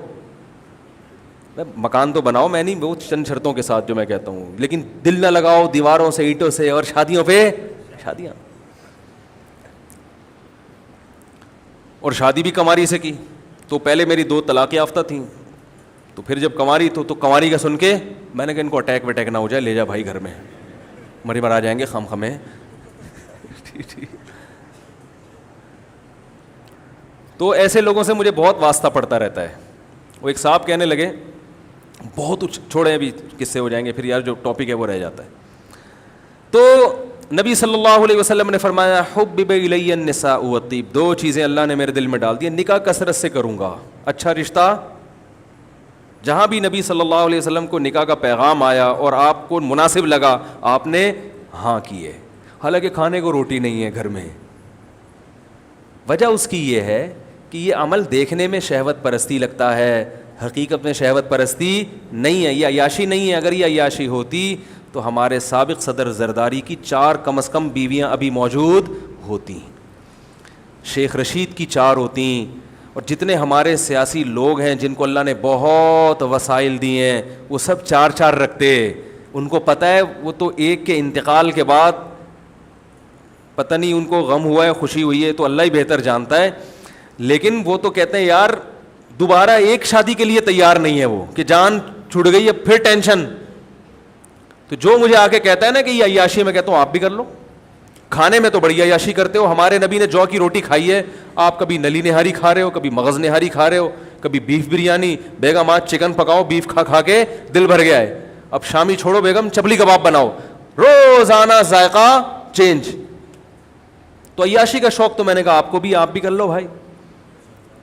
مکان تو بناؤ, میں نہیں, وہ چند شرطوں کے ساتھ جو میں کہتا ہوں, لیکن دل نہ لگاؤ دیواروں سے, اینٹوں سے, اور شادیوں پہ شادیاں. اور شادی بھی کنواری سے کی. تو پہلے میری 2 طلاق یافتہ تھیں, تو پھر جب کنواری تو کنواری کا سن کے میں نے کہا ان کو اٹیک وٹیک نہ ہو جائے, لے جا بھائی گھر میں, مری مرا جائیں گے خم خمیں. تو ایسے لوگوں سے مجھے بہت واسطہ پڑتا رہتا ہے. وہ ایک صاحب کہنے لگے, بہت چھوڑے ابھی قصے ہو جائیں گے پھر, یار جو ٹاپک ہے وہ رہ جاتا ہے. تو نبی صلی اللہ علیہ وسلم نے فرمایا حبب الی النساء والطیب, 2 چیزیں اللہ نے میرے دل میں ڈال دی, نکاح کثرت سے کروں گا, اچھا رشتہ. جہاں بھی نبی صلی اللہ علیہ وسلم کو نکاح کا پیغام آیا اور آپ کو مناسب لگا, آپ نے ہاں کیے. حالانکہ کھانے کو روٹی نہیں ہے گھر میں. وجہ اس کی یہ ہے کہ یہ عمل دیکھنے میں شہوت پرستی لگتا ہے, حقیقت میں شہوت پرستی نہیں ہے, یہ عیاشی نہیں ہے. اگر یہ عیاشی ہوتی تو ہمارے سابق صدر زرداری کی 4 کم از کم بیویاں ابھی موجود ہوتی, شیخ رشید کی 4 ہوتیں, اور جتنے ہمارے سیاسی لوگ ہیں جن کو اللہ نے بہت وسائل دیے ہیں, وہ سب 4 رکھتے. ان کو پتہ ہے وہ تو ایک کے انتقال کے بعد پتہ نہیں ان کو غم ہوا ہے خوشی ہوئی ہے تو اللہ ہی بہتر جانتا ہے, لیکن وہ تو کہتے ہیں یار دوبارہ ایک شادی کے لیے تیار نہیں ہے وہ, کہ جان چھوٹ گئی ہے پھر ٹینشن. تو جو مجھے آ کے کہتا ہے نا کہ یہ عیاشی, میں کہتا ہوں آپ بھی کر لو, کھانے میں تو بڑی عیاشی کرتے ہو. ہمارے نبی نے جو کی روٹی کھائی ہے, آپ کبھی نلی نہاری کھا رہے ہو, کبھی مغز نہاری کھا رہے ہو, کبھی بیف بریانی, بیگم آج چکن پکاؤ, بیف کھا کھا کے دل بھر گیا ہے, اب شامی چھوڑو بیگم چپلی کباب بناؤ, روزانہ ذائقہ چینج. تو عیاشی کا شوق تو میں نے کہا آپ کو بھی, آپ بھی کر لو بھائی.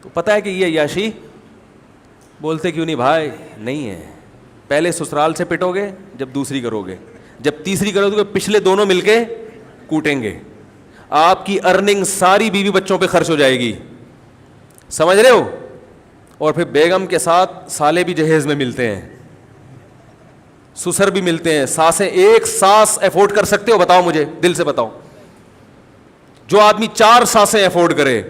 تو پتہ ہے کہ یہ عیاشی بولتے کیوں نہیں بھائی, نہیں ہے. پہلے سسرال سے پٹو گے جب دوسری کرو گے, جب تیسری کرو گے پچھلے دونوں مل کے کوٹیں گے, آپ کی ارننگ ساری بیوی بچوں پہ خرچ ہو جائے گی, سمجھ رہے ہو. اور پھر بیگم کے ساتھ سالے بھی جہیز میں ملتے ہیں, سسر بھی ملتے ہیں, ساسیں. ایک ساس افورڈ کر سکتے ہو بتاؤ مجھے, دل سے بتاؤ. جو آدمی 4 ساسیں افورڈ کرے,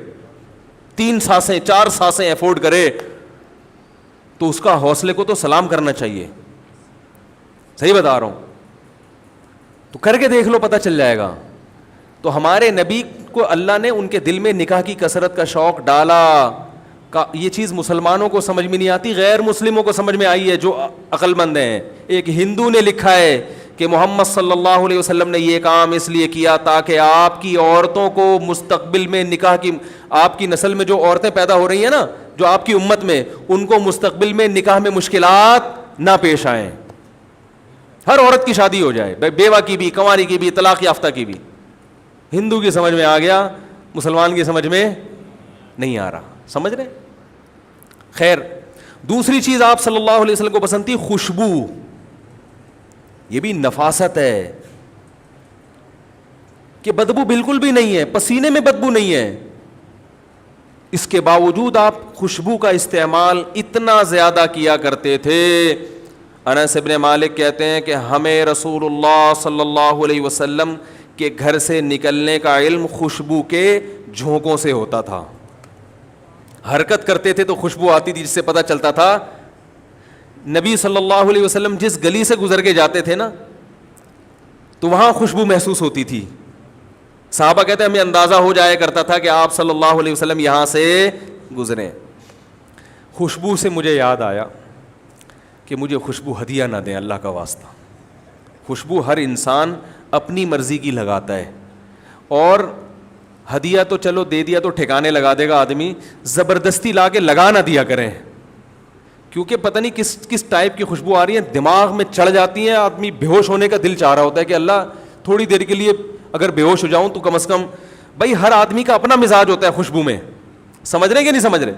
3 ساسیں 4 ساسیں افورڈ کرے, تو اس کا حوصلے کو تو سلام کرنا چاہیے. صحیح بتا رہا ہوں, تو کر کے دیکھ لو پتہ چل جائے گا. تو ہمارے نبی کو اللہ نے ان کے دل میں نکاح کی کثرت کا شوق ڈالا. یہ چیز مسلمانوں کو سمجھ میں نہیں آتی, غیر مسلموں کو سمجھ میں آئی ہے جو عقل مند ہیں. ایک ہندو نے لکھا ہے کہ محمد صلی اللہ علیہ وسلم نے یہ کام اس لیے کیا تاکہ آپ کی عورتوں کو مستقبل میں نکاح کی, آپ کی نسل میں جو عورتیں پیدا ہو رہی ہیں نا, جو آپ کی امت میں, ان کو مستقبل میں نکاح میں مشکلات نہ پیش آئیں. ہر عورت کی شادی ہو جائے, بیوہ کی بھی, کنواری کی بھی, طلاق یافتہ کی بھی. ہندو کی سمجھ میں آ گیا, مسلمان کی سمجھ میں نہیں آ رہا. سمجھ رہے؟ خیر, دوسری چیز آپ صلی اللہ علیہ وسلم کو پسند تھی خوشبو. یہ بھی نفاست ہے کہ بدبو بالکل بھی نہیں ہے, پسینے میں بدبو نہیں ہے, اس کے باوجود آپ خوشبو کا استعمال اتنا زیادہ کیا کرتے تھے. انس بن مالک کہتے ہیں کہ ہمیں رسول اللہ صلی اللہ علیہ وسلم کے گھر سے نکلنے کا علم خوشبو کے جھونکوں سے ہوتا تھا. حرکت کرتے تھے تو خوشبو آتی تھی, جس سے پتہ چلتا تھا. نبی صلی اللہ علیہ وسلم جس گلی سے گزر کے جاتے تھے نا, تو وہاں خوشبو محسوس ہوتی تھی. صحابہ کہتے ہیں ہمیں اندازہ ہو جایا کرتا تھا کہ آپ صلی اللہ علیہ وسلم یہاں سے گزرے. خوشبو سے مجھے یاد آیا کہ مجھے خوشبو ہدیہ نہ دیں اللہ کا واسطہ. خوشبو ہر انسان اپنی مرضی کی لگاتا ہے, اور ہدیہ تو چلو دے دیا تو ٹھکانے لگا دے گا آدمی, زبردستی لا کے لگا نہ دیا کریں, کیونکہ پتہ نہیں کس ٹائپ کی خوشبو آ رہی ہے, دماغ میں چڑھ جاتی ہیں, آدمی بے ہوش ہونے کا دل چاہ رہا ہوتا ہے کہ اللہ تھوڑی دیر کے لیے اگر بے ہوش ہو جاؤں تو کم از کم. بھائی ہر آدمی کا اپنا مزاج ہوتا ہے خوشبو میں, سمجھ رہے کہ نہیں سمجھ رہے.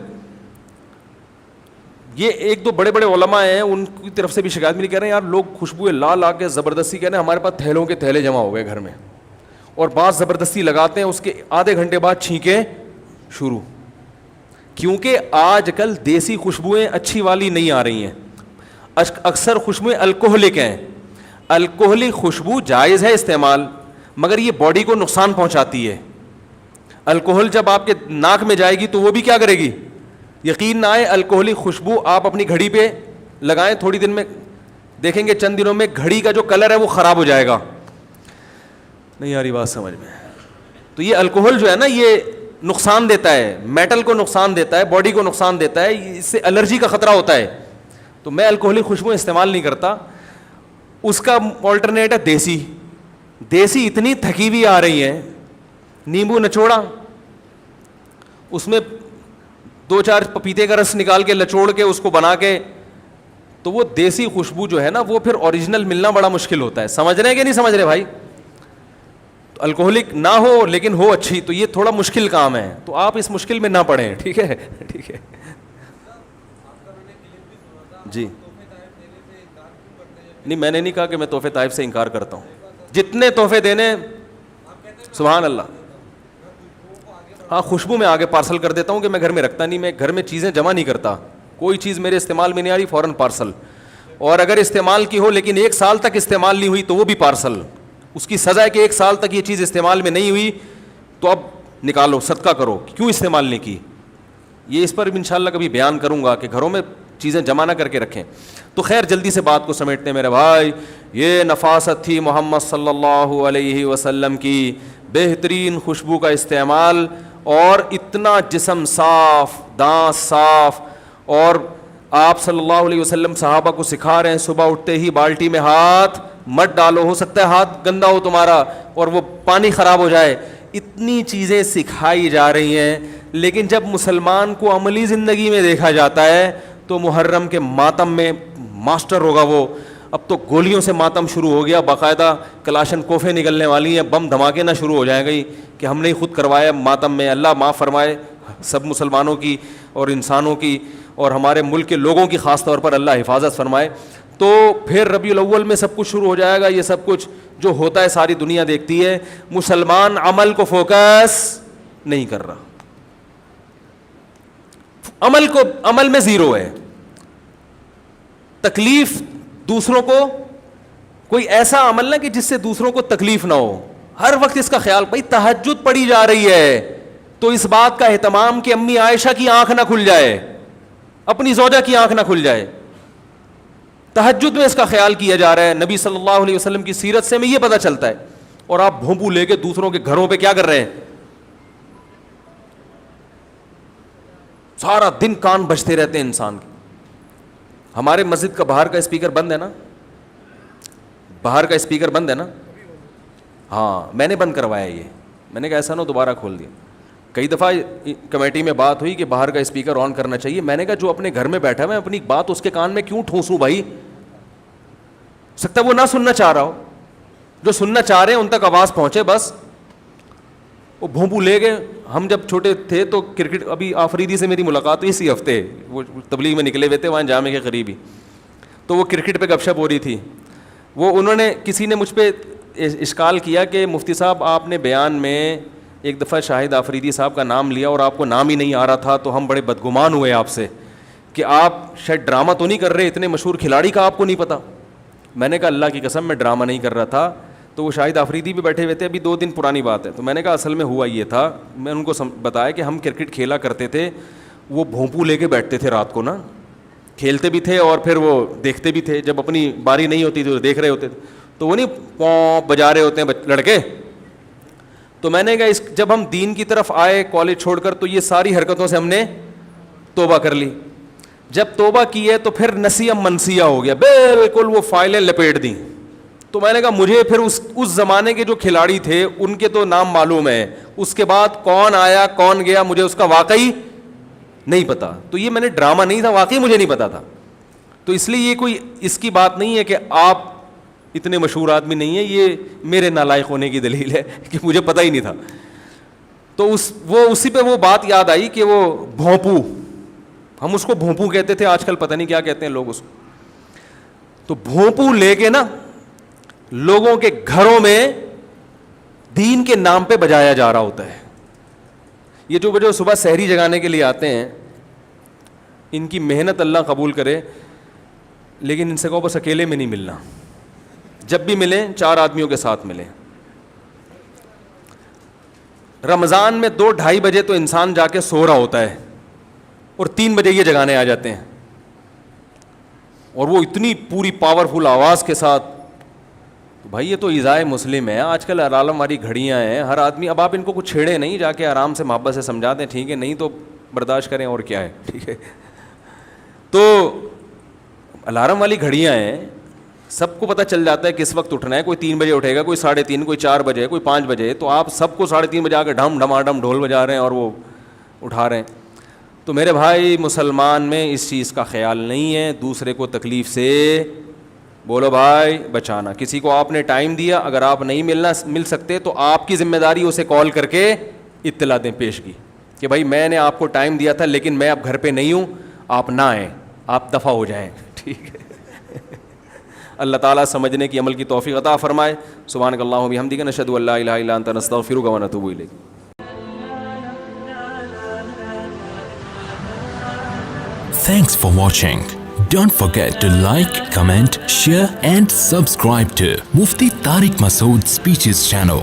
یہ 1-2 بڑے بڑے علماء ہیں, ان کی طرف سے بھی شکایت ملی, کہہ رہے ہیں یار لوگ خوشبوئیں لا کے زبردستی کہہ رہے ہیں ہمارے پاس تھیلوں کے تھیلے جمع ہو گئے گھر میں, اور بعض زبردستی لگاتے ہیں, اس کے آدھے گھنٹے بعد چھینکیں شروع. کیونکہ آج کل دیسی خوشبوئیں اچھی والی نہیں آ رہی ہیں, اکثر خوشبوئیں الکوہلک ہیں. الکوہلک خوشبو جائز ہے استعمال, مگر یہ باڈی کو نقصان پہنچاتی ہے. الکوہل جب آپ کے ناک میں جائے گی تو وہ بھی کیا کرے گی, یقین نہ آئے الکوہلک خوشبو آپ اپنی گھڑی پہ لگائیں, تھوڑی دن میں دیکھیں گے, چند دنوں میں گھڑی کا جو کلر ہے وہ خراب ہو جائے گا. نہیں آ رہی بات سمجھ میں؟ تو یہ الکوہل جو ہے نا, یہ نقصان دیتا ہے, میٹل کو نقصان دیتا ہے, باڈی کو نقصان دیتا ہے, اس سے الرجی کا خطرہ ہوتا ہے. تو میں الکوہلک خوشبو استعمال نہیں کرتا. اس کا آلٹرنیٹ ہے دیسی. دیسی اتنی تھکی ہوئی آ رہی ہیں, نیمبو نچوڑا, اس میں 2-4 پپیتے کا رس نکال کے لچوڑ کے اس کو بنا کے, تو وہ دیسی خوشبو جو ہے نا وہ پھر اوریجنل ملنا بڑا مشکل ہوتا ہے. سمجھ رہے ہیں کہ نہیں سمجھ رہے بھائی؟ تو الکوہلک نہ ہو لیکن ہو اچھی, تو یہ تھوڑا مشکل کام ہے, تو آپ اس مشکل میں نہ پڑیں. ٹھیک ہے, ٹھیک ہے جی. نہیں میں نے نہیں کہا کہ میں تحفے طائف سے انکار کرتا ہوں, جتنے تحفے دینے سبحان اللہ. ہاں خوشبو میں آگے پارسل کر دیتا ہوں کہ میں گھر میں رکھتا نہیں, میں گھر میں چیزیں جمع نہیں کرتا. کوئی چیز میرے استعمال میں نہیں آ رہی فوراً پارسل, اور اگر استعمال کی ہو لیکن 1 سال تک استعمال نہیں ہوئی تو وہ بھی پارسل. اس کی سزا ہے کہ 1 سال تک یہ چیز استعمال میں نہیں ہوئی تو اب نکالو, صدقہ کرو, کیوں استعمال نہیں کی. یہ اس پر بھی انشاءاللہ کبھی بیان کروں گا کہ گھروں میں چیزیں جمع نہ کر کے رکھیں. تو خیر جلدی سے بات کو سمیٹتے ہیں میرے بھائی. یہ نفاست تھی محمد صلی اللہ علیہ وسلم کی، بہترین خوشبو کا استعمال، اور اتنا جسم صاف، دانت صاف. اور آپ صلی اللہ علیہ وسلم صحابہ کو سکھا رہے ہیں صبح اٹھتے ہی بالٹی میں ہاتھ مت ڈالو، ہو سکتا ہے ہاتھ گندا ہو تمہارا اور وہ پانی خراب ہو جائے. اتنی چیزیں سکھائی جا رہی ہیں، لیکن جب مسلمان کو عملی زندگی میں دیکھا جاتا ہے تو محرم کے ماتم میں ماسٹر ہوگا وہ. اب تو گولیوں سے ماتم شروع ہو گیا، باقاعدہ کلاشن کوفیں نکلنے والی ہیں، بم دھماکے نہ شروع ہو جائیں گی کہ ہم نے خود کروایا ماتم میں. اللہ معاف فرمائے سب مسلمانوں کی اور انسانوں کی، اور ہمارے ملک کے لوگوں کی خاص طور پر اللہ حفاظت فرمائے. تو پھر ربیع الاول میں سب کچھ شروع ہو جائے گا. یہ سب کچھ جو ہوتا ہے ساری دنیا دیکھتی ہے. مسلمان عمل کو فوکس نہیں کر رہا، عمل میں زیرو ہے. تکلیف دوسروں کو، کوئی ایسا عمل نہ کہ جس سے دوسروں کو تکلیف نہ ہو. ہر وقت اس کا خیال، بھائی تہجد پڑھی جا رہی ہے تو اس بات کا اہتمام کہ امی عائشہ کی آنکھ نہ کھل جائے، اپنی زوجہ کی آنکھ نہ کھل جائے. تہجد میں اس کا خیال کیا جا رہا ہے. نبی صلی اللہ علیہ وسلم کی سیرت سے ہمیں یہ پتہ چلتا ہے. اور آپ بھونپو لے کے دوسروں کے گھروں پہ کیا کر رہے ہیں؟ سارا دن کان بجتے رہتے ہیں انسان کے. ہمارے مسجد کا باہر کا اسپیکر بند ہے نا، باہر کا اسپیکر بند ہے نا. ہاں میں نے بند کروایا یہ، میں نے کہا ایسا نہ دوبارہ کھول دیا. کئی دفعہ کمیٹی میں بات ہوئی کہ باہر کا اسپیکر آن کرنا چاہیے. میں نے کہا جو اپنے گھر میں بیٹھا میں اپنی بات اس کے کان میں کیوں ٹھونسوں بھائی؟ سکتا ہے وہ نہ سننا چاہ رہا ہو، جو سننا چاہ رہے ہیں ان تک آواز پہنچے بس. وہ بھونپو لے گئے. ہم جب چھوٹے تھے تو کرکٹ، ابھی آفریدی سے میری ملاقات ہوئی اسی ہفتے، وہ تبلیغ میں نکلے ہوئے تھے وہاں جامع کے قریب ہی، تو وہ کرکٹ پہ گپ شپ ہو رہی تھی. وہ انہوں نے، کسی نے مجھ پہ اشکال کیا کہ مفتی صاحب آپ نے بیان میں ایک دفعہ شاہد آفریدی صاحب کا نام لیا اور آپ کو نام ہی نہیں آ رہا تھا، تو ہم بڑے بدگمان ہوئے آپ سے کہ آپ شاید ڈرامہ تو نہیں کر رہے، اتنے مشہور کھلاڑی کا آپ کو نہیں پتا. میں نے کہا اللہ کی قسم میں ڈرامہ نہیں کر رہا تھا. تو وہ شاہد آفریدی بھی بیٹھے ہوئے تھے، ابھی 2 دن پرانی بات ہے. تو میں نے کہا اصل میں ہوا یہ تھا، میں ان کو بتایا کہ ہم کرکٹ کھیلا کرتے تھے، وہ بھونپو لے کے بیٹھتے تھے رات کو نا، کھیلتے بھی تھے اور پھر وہ دیکھتے بھی تھے. جب اپنی باری نہیں ہوتی تھی تو دیکھ رہے ہوتے تھے، تو وہ نہیں پوں بجا رہے ہوتے ہیں لڑکے. تو میں نے کہا جب ہم دین کی طرف آئے کالج چھوڑ کر تو یہ ساری حرکتوں سے ہم نے توبہ کر لی. جب توبہ کی ہے تو پھر نسیہ منسیہ ہو گیا، بالکل وہ فائلیں لپیٹ دیں. تو میں نے کہا مجھے پھر اس زمانے کے جو کھلاڑی تھے ان کے تو نام معلوم ہے، اس کے بعد کون آیا کون گیا مجھے اس کا واقعی نہیں پتا. تو یہ میں نے ڈرامہ نہیں تھا، واقعی مجھے نہیں پتا تھا. تو اس لیے یہ کوئی اس کی بات نہیں ہے کہ آپ اتنے مشہور آدمی نہیں ہیں، یہ میرے نالائق ہونے کی دلیل ہے کہ مجھے پتہ ہی نہیں تھا. تو اسی پہ وہ بات یاد آئی کہ وہ بھونپو، ہم اس کو بھونپو کہتے تھے، آج کل پتہ نہیں کیا کہتے ہیں لوگ اس کو. تو بھونپو لے کے نا لوگوں کے گھروں میں دین کے نام پہ بجایا جا رہا ہوتا ہے. یہ جو صبح سحری جگانے کے لیے آتے ہیں، ان کی محنت اللہ قبول کرے، لیکن ان سے کہو بس اکیلے میں نہیں ملنا، جب بھی ملیں 4 آدمیوں کے ساتھ ملیں. رمضان میں 2-2:30 بجے تو انسان جا کے سو رہا ہوتا ہے اور 3 بجے یہ جگانے آ جاتے ہیں، اور وہ اتنی پوری پاورفل آواز کے ساتھ. تو بھائی یہ تو ایذائے مسلم ہے. آج کل الارم والی گھڑیاں ہیں، ہر آدمی، اب آپ ان کو کچھ چھیڑے نہیں، جا کے آرام سے محبت سے سمجھا دیں، ٹھیک ہے، نہیں تو برداشت کریں، اور کیا ہے، ٹھیک ہے. تو الارم والی گھڑیاں ہیں، سب کو پتہ چل جاتا ہے کس وقت اٹھنا ہے. کوئی 3 بجے اٹھے گا، کوئی 3:30، کوئی 4 بجے، کوئی 5 بجے. تو آپ سب کو 3:30 بجے آ کے ڈھم ڈھماڈم ڈھول بجا رہے ہیں اور وہ اٹھا رہے ہیں. تو میرے بھائی مسلمان میں اس چیز کا خیال نہیں ہے، دوسرے کو تکلیف سے بولو بھائی بچانا. کسی کو آپ نے ٹائم دیا، اگر آپ نہیں مل سکتے تو آپ کی ذمہ داری اسے کال کر کے اطلاع دیں پیشگی کہ بھائی میں نے آپ کو ٹائم دیا تھا لیکن میں اب گھر پہ نہیں ہوں، آپ نہ آئیں، آپ دفع ہو جائیں، ٹھیک ہے. اللہ تعالیٰ سمجھنے کی عمل کی توفیق عطا فرمائے. سبحانک اللہم و بحمدک، نشہد ان لا الہ الا انت، نستغفرک و نتوب الیک. Thanks for watching. Don't forget to like, comment, share and subscribe to Mufti Tariq Masood Speeches channel.